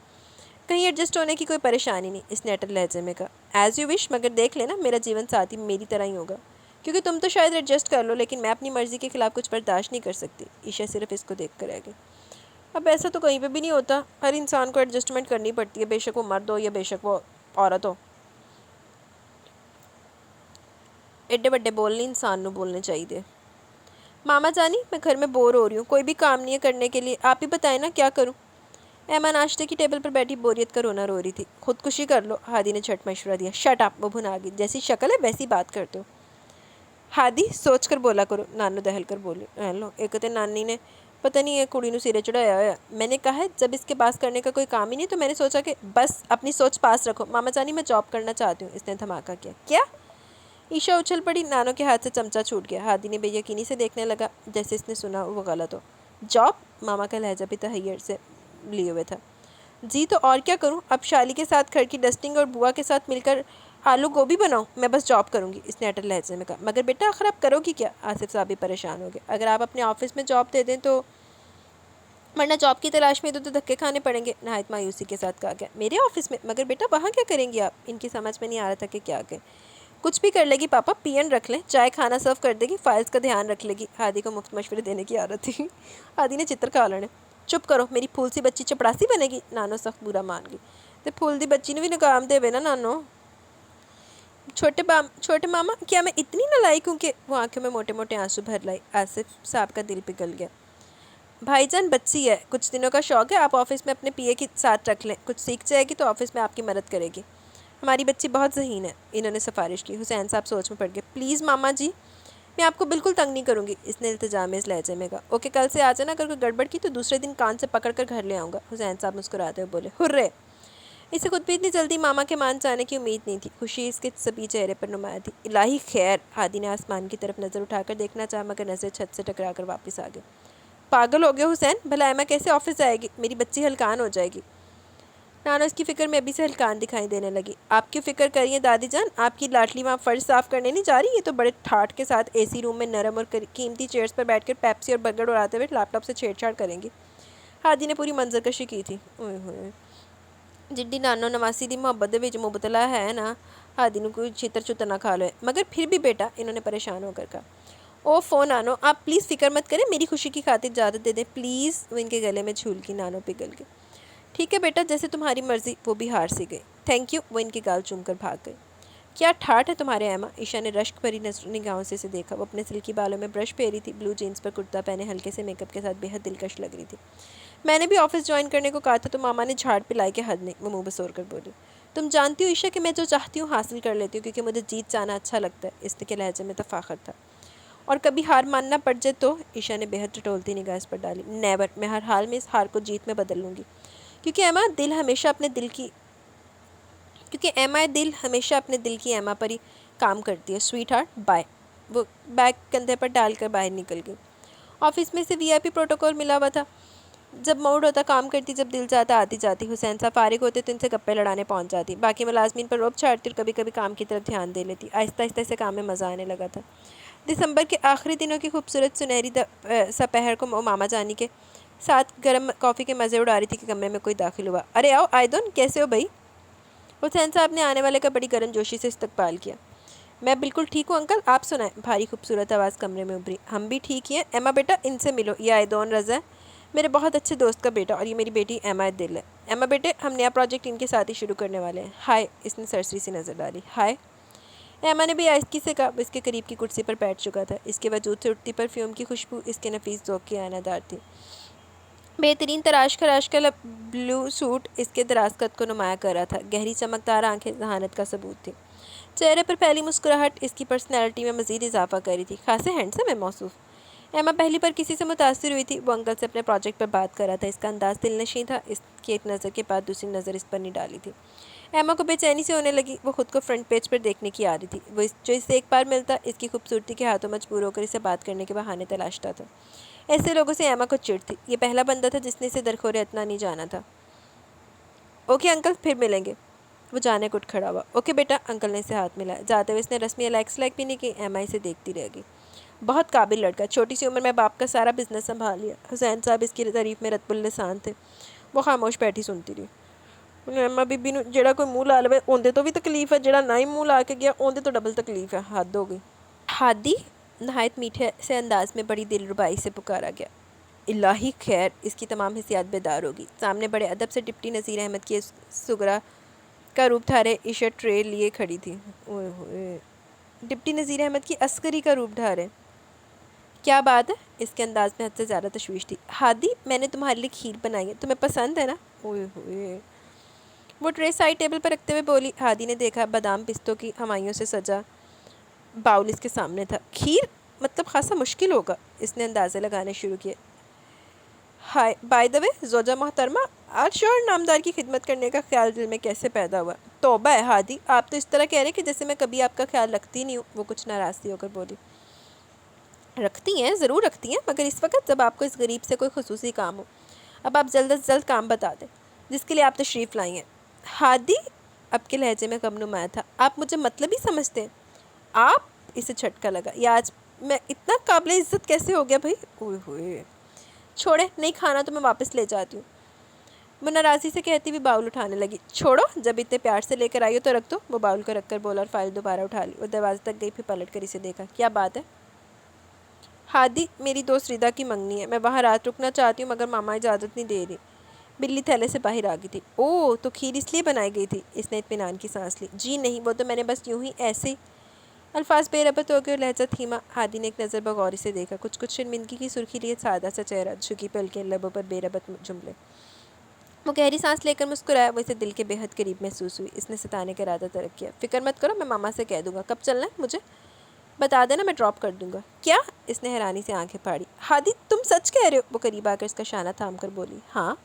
کہیں ایڈجسٹ ہونے کی کوئی پریشانی نہیں۔ اس نے اٹل لہجے میں کہا۔ ایز یو وش، مگر دیکھ لینا میرا جیون ساتھی میری طرح ہی ہوگا، کیونکہ تم تو شاید ایڈجسٹ کر لو لیکن میں اپنی مرضی کے خلاف کچھ برداشت نہیں کر سکتی۔ عیشا صرف اس کو دیکھ کر رہ گئی۔ اب ایسا تو کہیں پہ بھی نہیں ہوتا، ہر انسان کو ایڈجسٹمنٹ کرنی پڑتی ہے، بے شک وہ مرد ہو یا بے شک وہ عورت ہو۔ ایڈے بڑے بولنے انسان نو بولنے چاہیے۔ ماما جانی، میں گھر میں بور ہو رہی ہوں، کوئی بھی کام نہیں ہے کرنے کے لیے، آپ ہی بتائیں نا کیا کروں؟ ایما ناشتے کی ٹیبل پر بیٹھی بوریت کا رونا رو رہی تھی۔ خودکشی کر لو، ہادی نے جھٹ مشورہ دیا۔ شٹ اپ، وہ بھنا گئی، جیسی شکل ہے ویسی بات کرتے ہو۔ ہادی سوچ کر بولا کرو، نانو دہل کر بولی۔ ہیلو، ایک تے نانی نے پتہ نہیں ہے کڑی نو سیرے چڑھایا ہوا، میں نے کہا ہے جب اس کے پاس کرنے کا کوئی کام ہی نہیں تو میں نے سوچا کہ بس اپنی سوچ پاس رکھو۔ ماما جانی میں جاب کرنا چاہتی ہوں، اس نے دھماکہ کیا۔ کیا؟ عیشا اچھل پڑی، نانو کے ہاتھ سے چمچہ چھوٹ گیا۔ ہادی نے بے یقینی سے دیکھنے لگا جیسے اس نے سنا وہ غلط ہو۔ جاب؟ ماما کا لہجہ بھی تحیر سے لیے ہوئے تھا۔ جی تو اور کیا کروں، اب شالی کے ساتھ گھر کی ڈسٹنگ اور بوا کے ساتھ مل کر آلو گوبھی بناؤں، میں بس جاب کروں گی، اس نے اٹل لہجے میں کہا۔ مگر بیٹا آخر آپ کرو گی کیا؟ آصف صاحب بھی پریشان ہو گئے۔ اگر آپ اپنے آفس میں جاب دے دیں تو، ورنہ جاب کی تلاش میں تو دھکے کھانے پڑیں گے، نہایت مایوسی کے ساتھ کہا گیا۔ میرے آفس میں؟ مگر بیٹا وہاں کیا کریں گی آپ؟ ان کی سمجھ میں نہیں آ رہا تھا کہ کیا کہ کچھ بھی کر لے گی پاپا، پین رکھ لیں، چائے کھانا سرو کر دے گی، فائلز کا دھیان رکھ لے گی۔ ہادی کو مفت مشورے دینے کی عادت تھی۔ ہادی نے چتر کھا لینے۔ چپ کرو، میری پھول سی بچی چپڑاسی بنے گی؟ نانو سخت برا مان گئی۔ تے پھول دی بچی نے بھی نکام دے نا نانو۔ چھوٹے ماما، کیا میں اتنی نالائق ہوں کہ وہ آنکھوں میں موٹے موٹے آنسو بھر لائی۔ آصف صاحب کا دل پگھل گیا۔ بھائی جان بچی ہے، کچھ دنوں کا شوق ہے، آپ آفس میں اپنے پی اے کے ساتھ رکھ لیں، کچھ سیکھ جائے گی تو آفس میں آپ کی مدد کرے گی۔ ہماری بچی بہت ذہین ہے، انہوں نے سفارش کی۔ حسین صاحب سوچ میں پڑ گئے۔ پلیز ماما جی، میں آپ کو بالکل تنگ نہیں کروں گی، اس نے التجامیز لہجے میں کہا۔ اوکے، کل سے آ جانا، اگر کوئی گڑبڑ کی تو دوسرے دن کان سے پکڑ کر گھر لے آؤں گا، حسین صاحب مسکراتے ہوئے بولے۔ ہرے! اسے خود بھی اتنی جلدی ماما کے مان جانے کی امید نہیں تھی، خوشی اس کے سبھی چہرے پر نمایاں تھی۔ الہی خیر! ہادی نے آسمان کی طرف نظر اٹھا کر دیکھنا چاہا مگر نظر چھت سے ٹکرا کر واپس آ گئے۔ پاگل ہو گیا حسین، بھلا ایما کیسے آفس جائے گی؟ میری بچی ہلکان ہو جائے گی۔ نانو اس کی فکر میں ابھی سے ہلکان دکھائی دینے لگی۔ آپ کیوں فکر کریے دادی جان، آپ کی لاٹلی وہاں فرش صاف کرنے نہیں جا رہی؟ یہ تو بڑے ٹھاٹ کے ساتھ اے سی روم میں نرم اور قیمتی چیئرز پر بیٹھ کر پیپسی اور برگر اڑاتے ہوئے لیپ ٹاپ سے چھیڑ چھاڑ کریں گی۔ ہادی نے پوری منظر کشی کی تھی۔ اوئے ہوئے! जिड्डी नानो नवासी दी मुहब्बत दे विच मुबतला है ना, हादी नूं कोई छितर छुतर ना खा लो। मगर फिर भी बेटा, इन्होंने परेशान होकर कहा। ओ फ़ोन नानो, आप प्लीज़ फ़िक्र मत करें, मेरी खुशी की खातिर इजाज़त दे दें प्लीज़। वो इनके गले में झूल की नानो पिघल गई। ठीक है बेटा, जैसे तुम्हारी मर्ज़ी। वो भी हार सी गई। Thank you. वो इनकी गाल चूम कर भाग गई। क्या ठाठ है तुम्हारे एमा। ईशा ने रश्क भरी निगाहों से इसे देखा। वो अपने सिल्की बालों में ब्रश फेरी थी, ब्लू जीन्स पर कुर्ता पहने हल्के से मेकअप के साथ बेहद दिलकश लग रही थी। मैंने भी ऑफिस ज्वाइन करने को कहा था तो मामा ने झाड़ पिलाई के हद नहीं। वो मुंह बसोर कर बोली। तुम जानती हो ईशा कि मैं जो चाहती हूँ हासिल कर लेती हूँ, क्योंकि मुझे जीत जाना अच्छा लगता है। इसके लहजे में तफाखर था। और कभी हार मानना पड़ जाए तो। ईशा ने बेहद टटोलती निगाह इस पर डाली। नेवर। मैं हर हाल में इस हार को जीत में बदल लूँगी, क्योंकि एमा दिल हमेशा अपने दिल की एमा पर ही काम करती है। Sweet heart, bye. वो बैग कंधे पर डालकर बाहर निकल गई। ऑफिस में से वीआईपी प्रोटोकॉल मिला हुआ था। जब मूड होता काम करती, जब दिल चाहता आती जाती। हुसैन साहब फारिग होते तो इनसे गप्पे लड़ाने पहुंच जाती। बाकी मुलाजमीन पर रोब छाड़ती और कभी कभी काम की तरफ ध्यान दे लेती। आहिस्ता आहिस्ता से काम में मज़ा आने लगा था। दिसंबर के आखिरी दिनों की खूबसूरत सुनहरी सपहर को वो मामा जानी के साथ गर्म कॉफ़ी के मज़े उड़ा रही थी कि कमरे में कोई दाखिल हुआ। अरे आओ आयदुन, कैसे हो भाई। हुसैन साहब ने आने वाले का बड़ी गर्मजोशी से इस्तकबाल किया। मैं बिल्कुल ठीक हूँ अंकल, आप सुनाएं। भारी खूबसूरत आवाज़ कमरे में उभरी। हम भी ठीक ही हैं। एमा बेटा, इनसे मिलो। ये आयदोन रज़ा है, मेरे बहुत अच्छे दोस्त का बेटा, और ये मेरी बेटी एमा दिल है। एमा बेटे, हम नया प्रोजेक्ट इनके साथ ही शुरू करने वाले हैं। हाय। इसने सरसरी सी नज़र डाली। हाय। एमा ने भी आहिस्ती से कहा। इसके करीब की कुर्सी पर बैठ चुका था। इसके वजूद से उठती परफ्यूम की खुशबू इसके नफीस ज़ौक़ की आनादार थी। बेहतरीन तराश का ब्लू सूट इसके दराज कद को नुमाया कर रहा था। गहरी चमकदार आंखें जहानत का सबूत थी। चेहरे पर फैली मुस्कुराहट इसकी पर्सनैलिटी में मज़ीद इजाफा कर रही थी। खासे हैंडसम है मौसूफ। एमा पहली बार किसी से मुतासिर हुई थी। वो अंकल से अपने प्रोजेक्ट पर बात कर रहा था। इसका अंदाज़ दिलनशीं था। इसकी एक नज़र के बाद दूसरी नज़र इस पर नहीं डाली थी। एमा को बेचैनी से होने लगी। वो खुद को फ्रंट पेज पर देखने की आ रही थी। वो जो इससे एक बार मिलता, इसकी खूबसूरती के हाथों मजबूर होकर इसे बात करने के बहाने तलाशता था। ऐसे लोगों से एमा को चिढ़ थी। ये पहला बंदा था जिसने इसे दरखोरे इतना नहीं जाना था। ओके अंकल, फिर मिलेंगे। वो जाने को उठ खड़ा हुआ। ओके बेटा। अंकल ने इसे हाथ मिलाया। जाते हुए इसने रस्मी लाइक भी नहीं की। एमा इसे देखती रह गई। बहुत काबिल लड़का, छोटी सी उम्र में बाप का सारा बिजनेस संभाल लिया। हुसैन साहब इसकी तारीफ में रतबुल लिसान थे। वो खामोश बैठी सुनती रही। एमा बीबी नूं जेड़ा कोई मुँह ला लवे उनदे तो भी तकलीफ है, जेड़ा ना ही मुँह ला के गया उनदे तो डबल तकलीफ है। हद हो गई। हादी। नहायत मीठे से अंदाज में बड़ी दिलरुबाई से पुकारा गया। इलाही खैर। इसकी तमाम हिस्सियात बेदार होगी। सामने बड़े अदब से डिप्टी नज़ीर अहमद की सुगरा का रूप धारे ईशा ट्रे लिए खड़ी थी। ओए होए। डिप्टी नज़ीर अहमद की अस्करी का रूप धारे। क्या बात है। इसके अंदाज में हद से ज़्यादा तशवीश थी। हादी, मैंने तुम्हारे लिए खीर बनाई है, तुम्हें पसंद है ना। ओए होए। वो ट्रे साइड टेबल पर रखते हुए बोली। हादी ने देखा बादाम पिस्तों की हवाइयों से सजा बाउल इसके सामने था। खीर मतलब खासा मुश्किल होगा। इसने अंदाज़े लगाने शुरू किए। हाय बाय द वे जोजा मोहतरमा, आज शोहर नामदार की खिदमत करने का ख्याल दिल में कैसे पैदा हुआ। तौबा है हादी, आप तो इस तरह कह रहे हैं कि जैसे मैं कभी आपका ख्याल रखती नहीं हूँ। वो कुछ नाराज़गी होकर बोली। रखती हैं, ज़रूर रखती हैं, मगर इस वक्त जब आपको इस गरीब से कोई खुसूसी काम हो। अब आप जल्द अज जल्द काम बता दें जिसके लिए आप तशरीफ़ लाई हैं। हादी। अब के लहजे में कम नुमाया था। आप मुझे मतलब ही समझते हैं। आप। इसे झटका लगा। या आज मैं इतना काबिल इज़्ज़त कैसे हो गया भाई। ओए होए। छोड़े, नहीं खाना तो मैं वापस ले जाती हूँ। वो नाराज़ी से कहती हुई बाउल उठाने लगी। छोड़ो, जब इतने प्यार से लेकर आई हो तो रख दो। वो बाउल को रख कर बोला और फाइल दोबारा उठा ली। वो दरवाजे तक गई, फिर पलट कर इसे देखा। क्या बात है। हादी, मेरी दोस्त रिदा की मंगनी है, मैं वहाँ रात रुकना चाहती हूँ मगर मामा इजाज़त नहीं दे रही। बिल्ली थैले से बाहर आ गई थी। ओह, तो खीर इसलिए बनाई गई थी। इसने इत्मीनान की सांस ली। जी नहीं, वो तो मैंने बस यूँ ही ऐसे ही। अल्फाज बेरबत हो गए और लहजा थीमा। हादी ने एक नज़र बगौर से देखा। कुछ कुछ शर्मिंदगी की सुर्खी लिए सादा सा चेहरा, झुकी पलकें, लबों पर बेरबत जुमले। वो गहरी सांस लेकर मुस्कुराया। वो इसे दिल के बेहद करीब महसूस हुई। इसने सताने का इरादा तरक किया। फ़िक्र मत करो, मैं मामा से कह दूँगा। कब चलना है मुझे बता देना, मैं ड्रॉप कर दूँगा। क्या। इसने हैरानी से आंखें फाड़ी। हादी, तुम सच कह रहे हो। वो करीब आकर इसका शाना थाम कर बोली। हाँ।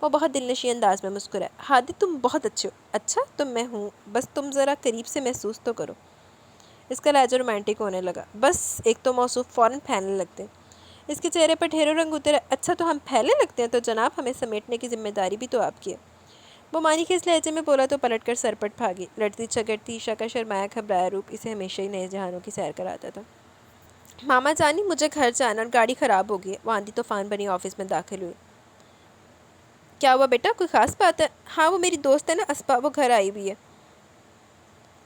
वो बहुत दिलनशी अंदाज में मुस्कुराया। हादी, तुम बहुत अच्छे हो। अच्छा तो मैं हूँ, बस तुम ज़रा करीब से महसूस तो करो। इसका लहजा रोमांटिक होने लगा। बस एक तो मौसूफ फ़ौरन फैलने लगते। इसके चेहरे पर ढेरों रंग उतरे। अच्छा तो हम फैलने लगते हैं, तो जनाब हमें समेटने की जिम्मेदारी भी तो आपकी है। वो मानी के इस लहजे में बोला तो पलट कर सरपट भागी। लड़ती झगड़ती ईशा का शर्माया घबराया रूप इसे हमेशा ही नए जहानों की सैर कराता था। मामा जानी, मुझे घर जाना और गाड़ी ख़राब हो गई है। वो आंधी तूफान बनी ऑफिस में दाखिल हुई। क्या हुआ बेटा, कोई ख़ास बात है? हाँ वो मेरी दोस्त है ना अस्पा, वो घर आई हुई है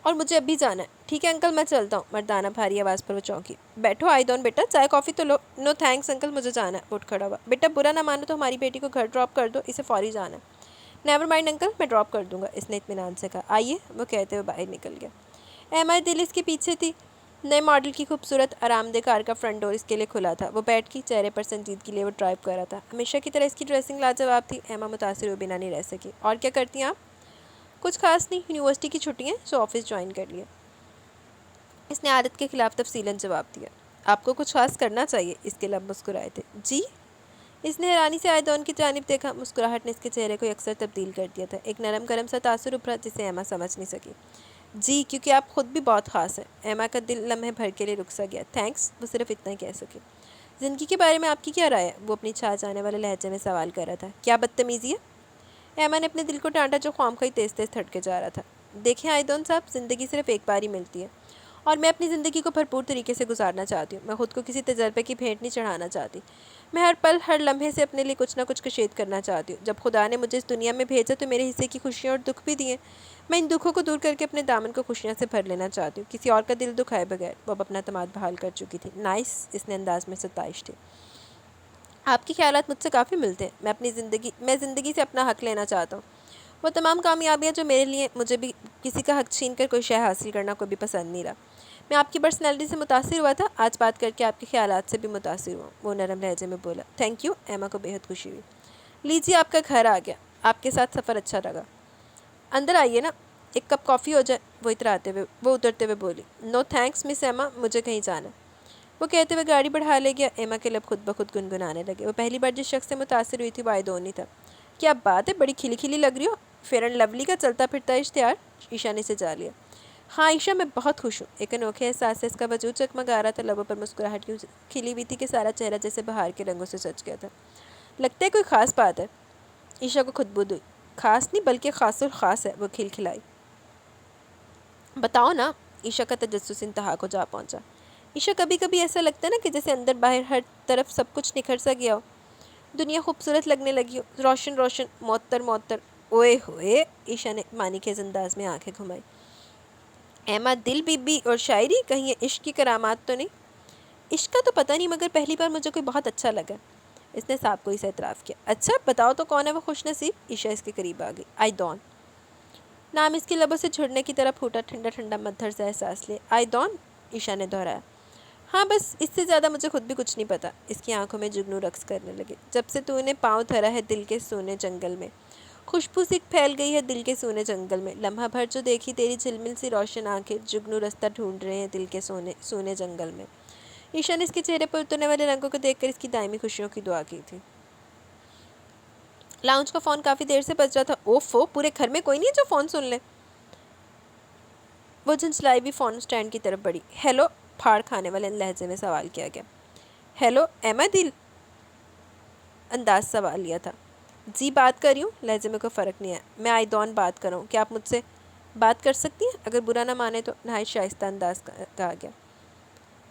और मुझे अभी जाना है। ठीक है अंकल मैं चलता हूँ। मर्दाना भारी आवाज़ पर वो चौंकी। बैठो आइदोन बेटा, चाय कॉफ़ी तो लो। नो थैंक्स अंकल, मुझे जाना है। उठ खड़ा हुआ। बेटा बुरा ना मानो तो हमारी बेटी को घर ड्रॉप कर दो, इसे फौरी जाना है। नेवर माइंड अंकल, मैं ड्रॉप कर दूंगा, इसने इत्मीनान से कहा। आइए, वो कहते हुए बाहर निकल गया। एमा दिल इसके पीछे थी। नए मॉडल की खूबसूरत आरामदेह कार का फ्रंट डोर इसके लिए खुला था। वो बैठ की चेहरे पर संजीदगी लिए वो ड्राइव कर रहा था। हमेशा की तरह इसकी ड्रेसिंग लाजवाब थी। एमा मुतासिर हुए बिना नहीं रह सकी। और क्या करती हैं आप? कुछ खास नहीं, यूनिवर्सिटी की छुट्टियाँ, सो ऑफिस ज्वाइन कर लिया, इसने आदत के खिलाफ तफसीलन जवाब दिया। आपको कुछ खास करना चाहिए, इसके लब मुस्कुराए थे। जी? इसने हैरानी से आयदौन की जानिब देखा। मुस्कुराहट ने इसके चेहरे को अक्सर तब्दील कर दिया था। एक नरम गरम सा तासुर उभरा जिसे एमा समझ नहीं सकी। जी, क्योंकि आप खुद भी बहुत ख़ास हैं। एमा का दिल लम्हे भर के लिए रुक सा गया। थैंक्स, वो सिर्फ इतना ही कह सके। ज़िंदगी के बारे में आपकी क्या राय है? वो अपनी छा जाने वाले लहजे में सवाल कर रहा था। क्या बदतमीज़ी है? एमा ने अपने दिल को डांटा जो ख्वामखाई तेज़ तेज़ थटके जा रहा था। देखें आयदौन साहब, ज़िंदगी सिर्फ एक बार ही मिलती है और मैं अपनी ज़िंदगी को भरपूर तरीके से गुजारना चाहती हूँ। मैं खुद को किसी तजर्बे की भेंट नहीं चढ़ाना चाहती। मैं हर पल हर लम्हे से अपने लिए कुछ ना कुछ कशीद करना चाहती हूँ। जब खुदा ने मुझे इस दुनिया में भेजा तो मेरे हिस्से की खुशियाँ और दुख भी दिए। मैं इन दुखों को दूर करके अपने दामन को खुशियाँ से भर लेना चाहती हूँ, किसी और का दिल दुखाए बगैर। वो अब अपना तमाद बहाल कर चुकी थी। नाइस, इसने अंदाज में सताइश थी। आपके ख्यालात मुझसे काफ़ी मिलते हैं। मैं ज़िंदगी से अपना हक लेना चाहता हूँ। वो तमाम कामयाबियाँ जो मेरे लिए, मुझे भी किसी का हक छीन कर कोई शय हासिल करना कोई भी पसंद नहीं रहा। मैं आपकी पर्सनैलिटी से मुतासिर हुआ था, आज बात करके आपके ख्यालात से भी मुतासिर हुआ। वो नरम लहजे में बोला। Thank you. एमा को बेहद खुशी हुई। लीजिए आपका घर आ गया, आपके साथ सफ़र अच्छा लगा। अंदर आइए ना, एक कप कॉफ़ी हो जाए। वो उतरते हुए बोली। नो थैंक्स मिस एमा, मुझे कहीं जाना है। वो कहते हुए गाड़ी बढ़ा ले गया। एमा के लब खुद ब खुद गुनगुनाने लगे। वो पहली बार जिस शख्स से मुतासिर हुई थी वो आयदोन ही था। क्या बात है, बड़ी खिली खिली लग रही हो। फेयर एंड लवली का चलता फिरता इश्तिहार, ईशा ने से जा लिया। हाँ ईशा, मैं बहुत खुश हूँ। एक अनोखे एहसास से इसका वजूद चकमगा रहा था। लबों पर मुस्कुराहट यूँ खिली हुई थी कि सारा चेहरा जैसे बहार के रंगों से सज गया था। लगता है कोई ख़ास बात है। ईशा को खुदबुद हुई। खास नहीं बल्कि खासुल ख़ास है, वो खिलखिलाई। बताओ ना। ईशा का तजस्सुस इंतहा को जा पहुंचा। ईशा, कभी कभी ऐसा लगता है ना कि जैसे अंदर बाहर हर तरफ सब कुछ निखर सा गया हो, दुनिया खूबसूरत लगने लगी हो, रोशन रोशन, मौतर मौतर। ओए होए, ईशा ने मानी के अंदाज में आंखें घुमाई। एमा, दिल बीबी और शायरी, कहीं ये इश्क की करामात तो नहीं? इश्क का तो पता नहीं, मगर पहली बार मुझे कोई बहुत अच्छा लगा। इसने साहब को इसे एतराफ़ किया। अच्छा बताओ तो कौन है वो खुश नसीब? ईशा इसके करीब आ गई। I don't. नाम इसकी लबों से छुड़ने की तरह फूटा। ठंडा ठंडा मद्धर सा एहसास ले। आई डोंट, ईशा ने दोहराया। हाँ बस, इससे ज़्यादा मुझे खुद भी कुछ नहीं पता। इसकी आंखों में जुगनू रक्स करने लगे। जब से तूने पाँव धरा है दिल के सोने जंगल में, खुशबू सी फैल गई है दिल के सोने जंगल में। लम्हा भर जो देखी तेरी झिलमिल सी रोशन आंखें, जुगनू रास्ता ढूंढ रहे हैं दिल के सोने सोने जंगल में। ईशा ने इसके चेहरे पर उतरने वाले रंगों को देखकर इसकी दायमी खुशियों की दुआ की थी। लाउंज का फ़ोन काफ़ी देर से बज रहा था। ओफो, पूरे घर में कोई नहीं है जो फ़ोन सुन ले। वो झंझलाई भी फ़ोन स्टैंड की तरफ बढ़ी। हेलो, फाड़ खाने वाले लहजे में सवाल किया गया। हेलो एमा दिल, अंदाज सवाल लिया था। जी बात कर रही हूँ, लहजे में कोई फ़र्क नहीं है। मैं आइदौन बात कर रहा हूँ, क्या आप मुझसे बात कर सकती हैं? अगर बुरा ना माने तो, नहायत शाइस्ता अंदाज कहा गया।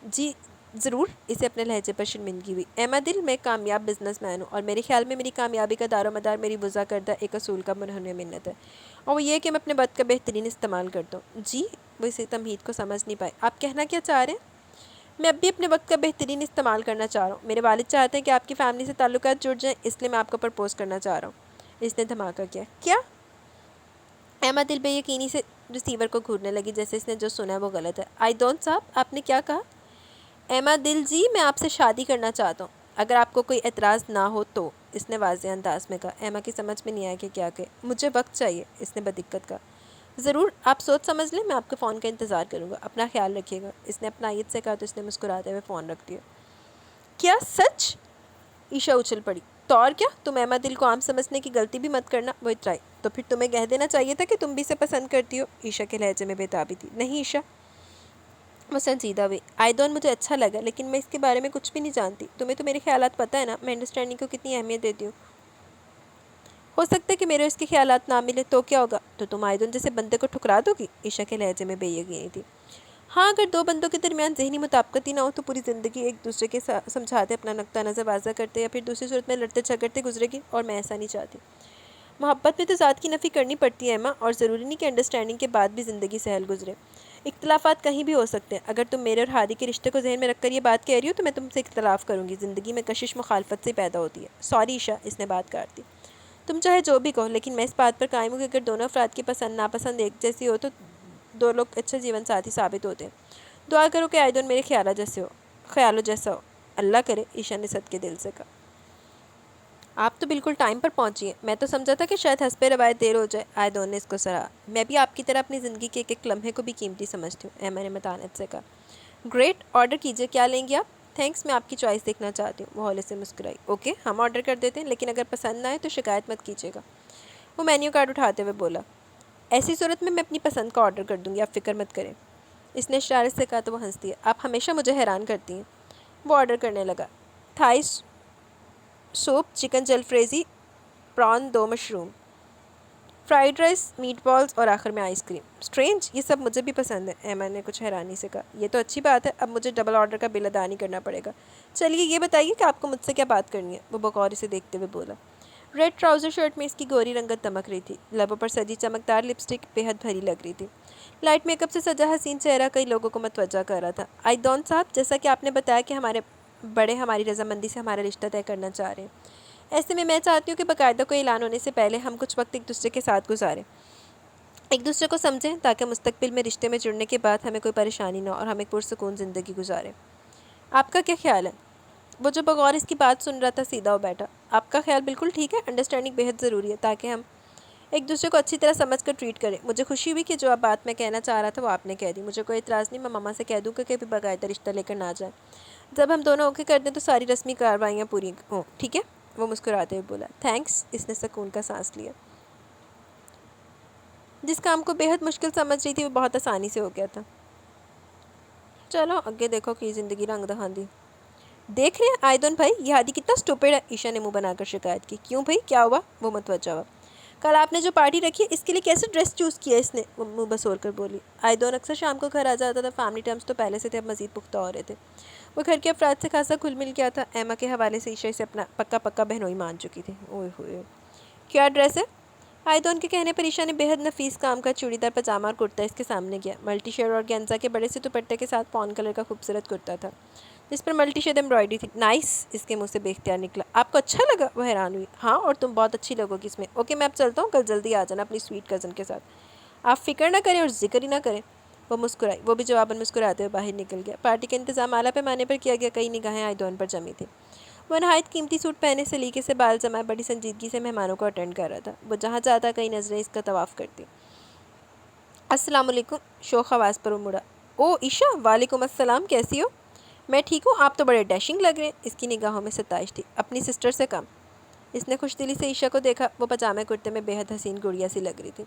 जी ज़रूर, इसे अपने लहजे पर शर्मिंदगी हुई। एमा दिल, मैं कामयाब बिजनेसमैन हूँ और मेरे ख्याल में मेरी कामयाबी का दारोमदार मेरी वज़ा करदा एक असूल का मुनहन मिन्नत है, और वो ये कि मैं अपने वक्त का बेहतरीन इस्तेमाल करता हूँ। जी? वो इसे तमहीद को समझ नहीं पाए। आप कहना क्या चाह रहे हैं? मैं अब भी अपने वक्त का बेहतरीन इस्तेमाल करना चाह रहा हूँ। मेरे वालिद चाहते हैं कि आपकी फ़ैमिली से ताल्लुकात जुड़ जाएँ, इसलिए मैं आपको प्रपोज़ करना चाह रहा हूँ। इसने धमाका किया। क्या? एमा दिल बेयकीनी से रिसीवर को घूरने लगी, जैसे इसने जो सुना है वो गलत है। आई डोंट साहब, आपने क्या कहा? एमा दिल जी, मैं आपसे शादी करना चाहता हूँ, अगर आपको कोई एतराज़ ना हो तो, इसने वाज़ेह अंदाज में कहा। एमा की समझ में नहीं आया कि क्या कहे। मुझे वक्त चाहिए, इसने बदिक्कत कहा। ज़रूर, आप सोच समझ लें, मैं आपके फ़ोन का इंतज़ार करूँगा। अपना ख्याल रखिएगा, इसने अपना आयत से कहा तो इसने मुस्कुराते हुए फ़ोन रख दिया। क्या सच? ईशा उछल पड़ी। तो और क्या, तुम एमा दिल को आम समझने की गलती भी मत करना। वो इतराई। तो फिर तुम्हें कह देना चाहिए था कि तुम भी इसे पसंद करती हो। ईशा के लहजे में बेताबी थी। नहीं ईशा, वो संजीदा हुई। आयदौन, मुझे अच्छा लगा, लेकिन मैं इसके बारे में कुछ भी नहीं जानती। तुम्हें तो मेरे ख्यालात पता है ना, मैं अंडरस्टैंडिंग को कितनी अहमियत देती हूँ। हो सकता है कि मेरे इसके ख्यालात ना मिले तो क्या होगा? तो तुम आयदौन जैसे बंदे को ठुकरा दोगी? ईशा के लहजे में बेयकीनी थी। हाँ, अगर दो बंदों के दरमियान ज़हनी मुताबिकत ही ना हो तो पूरी ज़िंदगी एक दूसरे के समझाते, अपना नुक्ता नज़र वाज़ा करते या फिर दूसरी सूरत में लड़ते झगड़ते गुजरेगी, और मैं ऐसा नहीं चाहती। मोहब्बत में तो ज़ात की नफ़ी करनी पड़ती है एमा, और ज़रूरी नहीं कि अंडरस्टैंडिंग के बाद भी ज़िंदगी सहल गुजरे। इख्तलाफात कहीं भी हो सकते हैं। अगर तुम मेरे और हादी के रिश्ते को जहन में रखकर ये बात कह रही हो तो मैं तुमसे इख्तलाफ करूँगी। ज़िंदगी में कशिश मुखालफत से पैदा होती है। सॉरी ईशा, इसने बात काट दी। तुम चाहे जो भी कहो, लेकिन मैं इस बात पर कायम हूँ कि अगर दोनों अफराद की पसंद नापसंद एक जैसी हो तो दो लोग अच्छे जीवन साथी साबित होते हैं। दुआ करो कि आयदन मेरे ख्यालों जैसा हो। अल्लाह करे, ईशा ने सद के दिल से कहा। आप तो बिल्कुल टाइम पर पहुंची। मैं तो समझा था कि शायद हंस पे रवायत देर हो जाए। आयदोन ने इसको सराहा। मैं भी आपकी तरह अपनी ज़िंदगी के एक एक लम्हे को भी कीमती समझती हूँ, एमा ने मतानत से कहा। ग्रेट, ऑर्डर कीजिए, क्या लेंगे आप? थैंक्स, मैं आपकी चॉइस देखना चाहती हूँ। वो हौले से मुस्कुराई। ओके, हम ऑर्डर कर देते हैं, लेकिन अगर पसंद ना आए तो शिकायत मत कीजिएगा। वो मेन्यू कार्ड उठाते हुए बोला। ऐसी सूरत में मैं अपनी पसंद का ऑर्डर कर दूँगी, आप फ़िक्र मत करें। इसने इशारे से कहा तो वो हंस दिया। आप हमेशा मुझे हैरान करती हैं। वो ऑर्डर करने लगा। Thai soup, chicken jalfrezi, prawn, 2 mushroom, fried rice, meatballs और आखिर में आइसक्रीम। स्ट्रेंज, ये सब मुझे भी पसंद है, एमा ने कुछ हैरानी से कहा। ये तो अच्छी बात है, अब मुझे डबल ऑर्डर का बिल अदा नहीं करना पड़ेगा। चलिए ये बताइए कि आपको मुझसे क्या बात करनी है? वो बकौर से देखते हुए बोला। रेड ट्राउज़र शर्ट में इसकी गोरी रंगत दमक रही थी। लबों पर सजी चमकदार लिपस्टिक बेहद भरी लग रही थी। लाइट मेकअप से सजा हसीन चेहरा कई लोगों को मतवज्जा कर रहा था। आइदौन साहब, जैसा कि आपने बताया कि हमारे बड़े हमारी रजामंदी से हमारा रिश्ता तय करना चाह रहे हैं, ऐसे में मैं चाहती हूँ कि बाकायदा कोई ऐलान होने से पहले हम कुछ वक्त एक दूसरे के साथ गुजारें, एक दूसरे को समझें, ताकि मुस्तकबिल में रिश्ते में जुड़ने के बाद हमें कोई परेशानी ना हो और हम एक पुरसकून ज़िंदगी गुजारें। आपका क्या ख्याल है? वो जो बगौर इसकी बात सुन रहा था सीधा हो बैठा। आपका ख्याल बिल्कुल ठीक है। अंडरस्टैंडिंग बेहद ज़रूरी है ताकि हम एक दूसरे को अच्छी तरह समझ कर ट्रीट करें। मुझे खुशी हुई कि जो आप बात मैं कहना चाह रहा था वो आपने कह दी। मुझे कोई इतराज़ नहीं, मैं मामा से कह दूँ कि कभी बाकायदा रिश्ता लेकर ना जाए। जब हम दोनों ओके कर दें तो सारी रस्मी कार्रवाइयाँ पूरी हों, ठीक है? वो मुस्कुराते हुए बोला। थैंक्स, इसने सुकून का सांस लिया। जिस काम को बेहद मुश्किल समझ रही थी वो बहुत आसानी से हो गया था। चलो आगे देखो कि ज़िंदगी रंग दखांदी। देख रहे हैं आयदन भाई, ये हादी कितना स्टूपिड है, ईशा ने मुंह बनाकर शिकायत की। क्यों भाई, क्या हुआ? वो मतवज्जा हुआ। कल आपने जो पार्टी रखी है इसके लिए कैसे ड्रेस चूज़ किया इसने? वो मुँह बसोर कर बोली। आयदन अक्सर शाम को घर आ जाता था। फैमिली टर्म्स तो पहले से थे, अब मज़ीद पुख्ता हो रहे थे। वो घर के अफराद से खासा घुल मिल गया था। एमा के हवाले से ईशा इसे अपना पक्का पक्का बहनोई मान चुकी थी। ओए होए, क्या ड्रेस है? आयदन के कहने पर ईशा ने बेहद नफीस काम का चूड़ीदार पजामा और कुर्ता इसके सामने किया। मल्टी शेड और गेंजा के बड़े से दुपट्टे के साथ पॉन कलर का खूबसूरत कुर्ता था जिस पर मल्टी शेड एम्ब्रॉयडरी थी। नाइस, इसके मुंह से बेख्तियार निकला। आपको अच्छा लगा? वो हैरान हुई। हाँ, और तुम बहुत अच्छी लगोगी इसमें। ओके, मैं अब चलता हूँ, कल जल्दी आ जाना अपनी स्वीट कज़न के साथ। आप फिक्र ना करें और जिक्र ही ना करें। वो मुस्कुराई। वो भी जवाबन मुस्कुराते हुए बाहर निकल गया। पार्टी का इंतजाम आला पैमाने पर किया गया। कई निगाहें आयदन पर जमी थी। वो नहायत कीमती सूट पहने, सलीके से बाल जमाए, बड़ी संजीदगी से मेहमानों को अटेंड कर रहा था। वो जहाँ जाता कई नज़रें इसका तवाफ़ करती। अस्सलाम वालेकुम, शोख आवाज़ पर वो मुड़ा। ओ ईशा, वालेकुम अस्सलाम, कैसी हो? मैं ठीक हूँ, आप तो बड़े डैशिंग लग रहे हैं। इसकी निगाहों में सताइश थी। अपनी सिस्टर से कम। इसने खुशदिली से ईशा को देखा। वो पजामे कुर्ते में बेहद हसीन गुड़िया सी लग रही थी।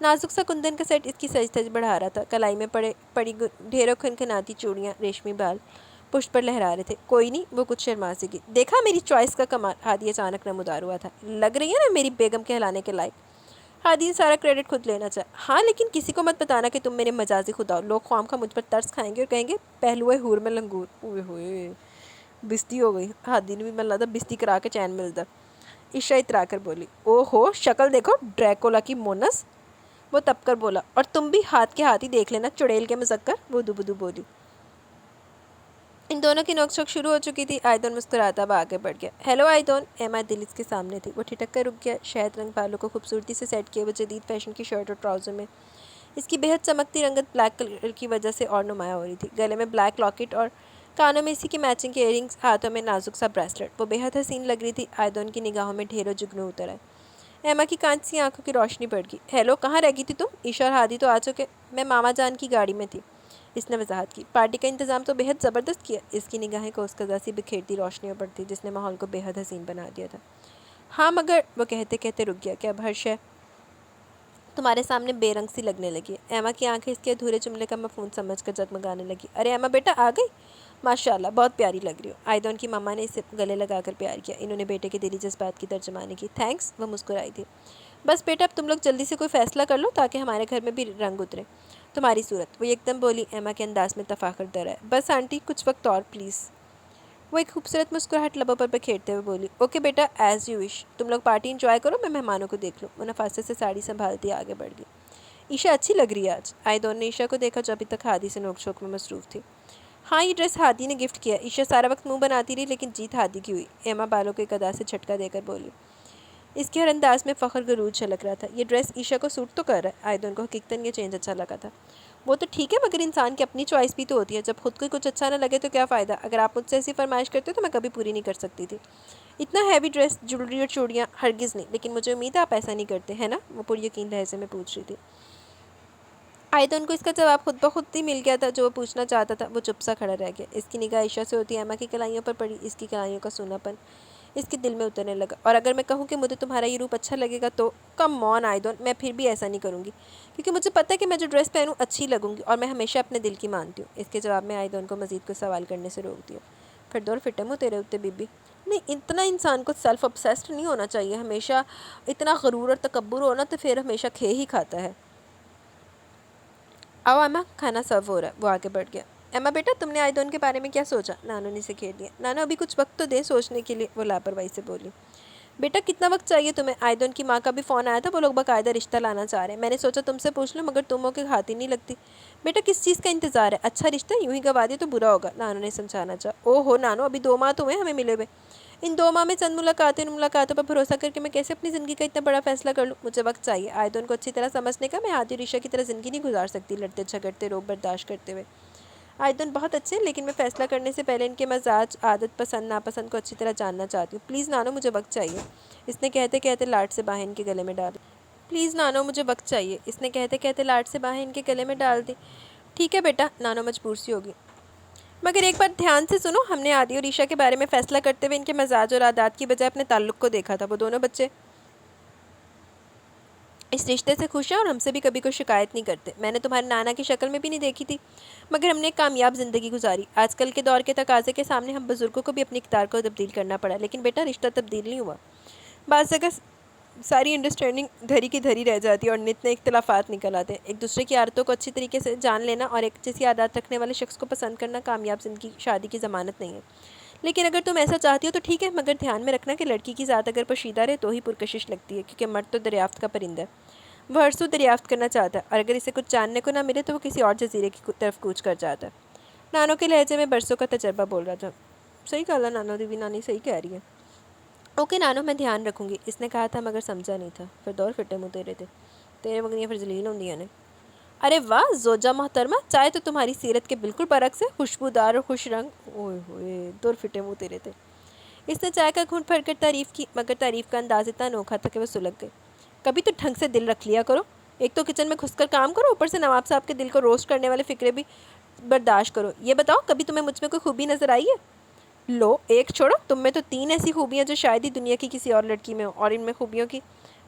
नाजुक सा कुंदन का सेट इसकी सज धज बढ़ा रहा था। कलाई में पड़ी ढेरों खनखनाती चूड़ियाँ, रेशमी बाल पुष्ट पर लहरा रहे थे। कोई नहीं, वो कुछ शर्मा सी की। देखा मेरी चॉइस का कमाल? हादी अचानक नमूदार हुआ था। लग रही है ना मेरी बेगम कहलाने के लायक। हादी ने सारा क्रेडिट खुद लेना चाहा। हाँ, लेकिन किसी को मत बताना कि तुम मेरे मजाजी खुदा हो। लोग ख्वाम खा मुझ पर तरस खाएंगे और कहेंगे पहलुए हूर में लंगूर। ओए होए, बिस्ती हो गई। हादी ने भी मन लगा बिस्ती करा के चैन मिलता। ईशा इतरा कर बोली। ओहो, शक्ल देखो, ड्रैकोला की मोनस। वो तब कर बोला। और तुम भी हाथ के हाथ ही देख लेना, चुड़ैल के मुजक्कर। वो दुबुदू बोली। इन दोनों की नोकझोंक शुरू हो चुकी थी। आयदन मुस्कुराता हुआ आगे बढ़ गया। हेलो आयदन। एमा दिल इसके सामने थी। वो ठिठक कर रुक गया। शहद रंग बालों को खूबसूरती से सेट किए वो जदीद फैशन की शर्ट और ट्राउज़र में इसकी बेहद चमकती रंगत ब्लैक कलर की वजह से और नुमाया हो रही थी। गले में ब्लैक लॉकेट और कानों में इसी की मैचिंग के इयरिंग्स, हाथों में नाजुक सा ब्रेसलेट। वो बेहद हसीन लग रही थी। आयदन की निगाहों में ढेरों जुगनू उतर आए। एमा की कांच सी आंखों की रोशनी बढ़ गई। हेलो, कहाँ रह गई थी तुम? ईशा और हादी तो आ चुके। मैं मामा जान की गाड़ी में थी, इसने वजाहत की। पार्टी का इंतज़ाम तो बेहद ज़बरदस्त किया। इसकी निगाहें कोसकज़ा सी बिखेरती रोशनियों पर थी जिसने माहौल को बेहद हसीन बना दिया था। हाँ मगर, वो कहते कहते रुक गया। क्या हर्ष है? तुम्हारे सामने बेरंग सी लगने लगी। एमा की आंखें इसके अधूरे जुमले का मफहूम समझकर जगमगाने लगी। अरे एमा बेटा, आ गई? माशाल्लाह, बहुत प्यारी लग रही हो। आयदन की मम्मा ने इसे गले लगाकर प्यार किया। इन्होंने बेटे के दिली जज्बात की तर्जमानी की। थैंक्स, वो मुस्कुराई थी। बस बेटा, अब तुम लोग जल्दी से कोई फ़ैसला कर लो ताकि हमारे घर में भी रंग उतरे। तुम्हारी सूरत, वो एकदम बोली। एमा के अंदाज में तफाखर दर है। बस आंटी, कुछ वक्त और प्लीज़। वो एक खूबसूरत मुस्कुराहट लबों पर बिखेरते हुए बोली। ओके बेटा, एज़ यू विश। तुम लोग पार्टी इंजॉय करो, मैं मेहमानों को देख लूँ। वो नफासत से साड़ी संभालती आगे बढ़ गई। ईशा अच्छी लग रही है आज। आयदोन ने ईशा को देखा जो अभी तक हादी से नोक-झोंक में मसरूफ़ थी। हाँ, ये ड्रेस हादी ने गिफ्ट किया। ईशा सारा वक्त मुंह बनाती रही, लेकिन जीत हादी की हुई। एमा बालों को एक अदा से झटका देकर बोली। इसके हर अंदाज में फ़ख्र गरूर झलक रहा था। ये ड्रेस ईशा को सूट तो कर रहा है। आयदोन को हकीकतन ये चेंज अच्छा लगा था। वो तो ठीक है, मगर इंसान की अपनी चॉइस भी तो होती है। जब खुद को कुछ अच्छा ना लगे तो क्या फ़ायदा। अगर आप मुझसे ऐसी फरमाइश करते हो तो मैं कभी पूरी नहीं कर सकती थी। इतना हैवी ड्रेस, ज्वेलरी और चूड़ियाँ, हरगिज़ नहीं। लेकिन मुझे उम्मीद है आप ऐसा नहीं करते, है ना? वो पूरी यकीन लहजे में पूछ रही थी। आयदन को इसका जवाब खुद ब खुद ही मिल गया था जो वो पूछना चाहता था। वो चुप सा खड़ा रह गया। इसकी निगाह ईशा से होती एमा की कलाइयों पर पड़ी। इसकी कलाइयों का सूनापन इसके दिल में उतरने लगा। और अगर मैं कहूँ कि मुझे तुम्हारा ये रूप अच्छा लगेगा तो कम ऑन आयदन, मैं फिर भी ऐसा नहीं करूँगी, क्योंकि मुझे पता है कि मैं जो ड्रेस पहनूँ अच्छी लगूंगी, और मैं हमेशा अपने दिल की मानती हूँ। इसके जवाब में आयदन को मज़ीद कोई सवाल करने से रोक दिया। फिर दौर फिटे मुँह तेरे उत्ते बीबी। नहीं, इतना इंसान को सेल्फ ऑब्सेस्ड नहीं होना चाहिए। हमेशा इतना गरूर और तकब्बुर होना तो फिर हमेशा खे ही खाता है। आओ एमा, खाना सर्व हो रहा है। वो आगे बढ़ गया। एमा बेटा, तुमने आयदन के बारे में क्या सोचा? नानो ने इसे घेर दिया। नानो, अभी कुछ वक्त तो दे सोचने के लिए। वो लापरवाही से बोली। बेटा, कितना वक्त चाहिए तुम्हें? आयदन की माँ का भी फ़ोन आया था, वो लोग बाकायदा रिश्ता लाना चाह रहे हैं। मैंने सोचा तुमसे पूछ लूँ, मगर तुम हो के खाती नहीं लगती। बेटा, किस चीज़ का इंतज़ार है? अच्छा रिश्ता यूँ ही गवा दिया तो बुरा होगा। नानो ने समझाना चाहा। ओहो नानो, अभी 2 माह तो हुए हमें मिले हुए। इन 2 माह में चंद मुलाकातों पर भरोसा करके मैं कैसे अपनी ज़िंदगी का इतना बड़ा फैसला कर लूँ? मुझे वक्त चाहिए आयदन को अच्छी तरह समझने का। मैं हादी और ईशा की तरह ज़िंदगी नहीं गुजार सकती, लड़ते झगड़ते रोब बर्दाश्त करते हुए। आयदन बहुत अच्छे हैं, लेकिन मैं फ़ैसला करने से पहले इनके मजाज, आदत, पसंद नापसंद को अच्छी तरह जानना चाहती हूँ। प्लीज़ नानो, मुझे वक्त चाहिए। इसने कहते कहते लाट से बाहें इनके गले में डाल। प्लीज़ नानो, मुझे वक्त चाहिए। इसने कहते कहते लाट से बाहें इनके गले में डाल दी। ठीक है बेटा, नानो मजबूर सी होगी, मगर एक बार ध्यान से सुनो। हमने आदि और ईशा के बारे में फ़ैसला करते हुए इनके मजाज और आदात की बजाय अपने ताल्लुक़ को देखा था। वो दोनों बच्चे इस रिश्ते से खुश हैं और हमसे भी कभी कोई शिकायत नहीं करते। मैंने तुम्हारे नाना की शक्ल में भी नहीं देखी थी, मगर हमने एक कामयाब ज़िंदगी गुजारी। आजकल के दौर के तकाजे के सामने हम बुज़ुर्गों को भी अपनी किरदार को तब्दील करना पड़ा, लेकिन बेटा रिश्ता तब्दील नहीं हुआ। बाज़ जगह सारी अंडरस्टैंडिंग धरी की धरी रह जाती है और नित नए इख्तलाफात निकल आते हैं। एक दूसरे की आदतों को अच्छी तरीके से जान लेना और एक जैसी आदत रखने वाले शख्स को पसंद करना कामयाब ज़िंदगी शादी की ज़मानत नहीं है। लेकिन अगर तुम ऐसा चाहती हो तो ठीक है, मगर ध्यान में रखना कि लड़की की ज़ात अगर पोशीदा रहे तो ही पुरकशिश लगती है, क्योंकि मर्द तो दरियाफ्त का परिंदा है। वह हरसू दरियाफ्त करना चाहता है, और अगर इसे कुछ जानने को ना मिले तो वो किसी और जजीरे की तरफ कूच कर जाता है। नानो के लहजे में बरसों का तजर्बा बोल रहा था। सही कहा नानो, दीदी नानी सही कह रही है। ओके नानो, मैं ध्यान रखूँगी, इसने कहा था, मगर समझा नहीं था। फिर दौर फिटे मुँह तेरे मंगनियाँ फिर जलील होंगी ने। अरे वाह जोजा मोहतरमा, चाय तो तुम्हारी सीरत के बिल्कुल बरक्स है, खुशबूदार और खुश रंग। ओए होए, दौर फिटे मुँह तेरे थे। इसने चाय का घूंट भरकर तारीफ़ की, मगर तारीफ़ का अंदाज इतना अनोखा था कि वो सुलग गई। कभी तो ढंग से दिल रख लिया करो। एक तो किचन में घुसकर काम करो, ऊपर से नवाब साहब के दिल को रोस्ट करने वाले फिक्रे भी बर्दाश्त करो। ये बताओ, कभी तुम्हें मुझ में कोई खूबी नज़र आई है? लो, एक छोड़ो, तुम में तो 3 ऐसी खूबियाँ जो शायद ही दुनिया की किसी और लड़की में हो, और इनमें खूबियों की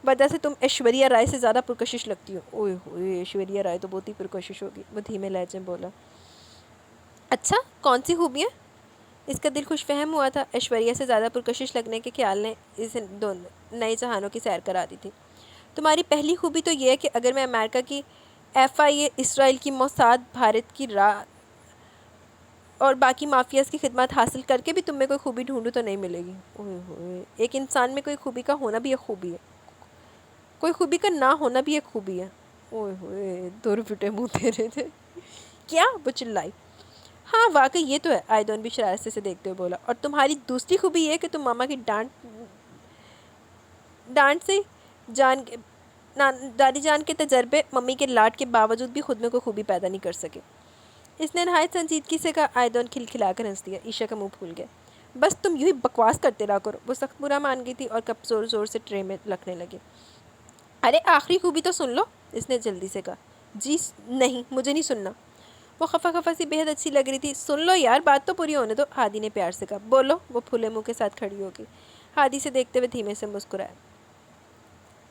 वजह से तुम ऐश्वर्या राय से ज़्यादा पुरकशिश लगती हो। ओए होए, ऐश्वर्या राय तो बहुत ही पुरकशिश होगी। वो धीमे लहजे में बोला। अच्छा, कौन सी खूबियाँ? इसका दिल खुश फहम हुआ था। ऐश्वर्या से ज़्यादा पुरकशिश लगने के ख्याल ने इसे दोनों नए जहानों की सैर करा दी थी। तुम्हारी पहली खूबी तो ये है कि अगर मैं अमेरिका की FIA, इसराइल की मोसाद, भारत की और बाकी माफियाज़ की खिदमत हासिल करके भी तुम में कोई खूबी ढूंढूं तो नहीं मिलेगी। ओए होए, एक इंसान में कोई खूबी का होना भी एक खूबी है, कोई खूबी का ना होना भी एक खूबी है। ओए होए, दो फिटे मुँह तेरे थे। क्या? वो चिल्लाई। हाँ वाकई ये तो है, आयदन भी शरारत से देखते हुए बोला। और तुम्हारी दूसरी खूबी ये कि तुम मामा की डांट डांट से जान के दादी जान के तजर्बे, मम्मी के लाड के बावजूद भी खुद में कोई खूबी पैदा नहीं कर सके। इसने नहायत संजीदगी से कहा। आयदन खिलखिलाकर हंस दिया। ईशा का मुंह फूल गया। बस तुम यूँ ही बकवास करते रहा करो। वो सख्त बुरा मान गई थी और कप जोर जोर से ट्रे में रखने लगी। अरे आखिरी खूबी तो सुन लो, इसने जल्दी से कहा। जी नहीं, मुझे नहीं सुनना। वो खफा खफा सी बेहद अच्छी लग रही थी। सुन लो यार, बात तो पूरी होने दो, हादी ने प्यार से कहा। बोलो। वो फूले मुंह के साथ खड़ी हो गई। हादी से देखते हुए धीमे से मुस्कुराया।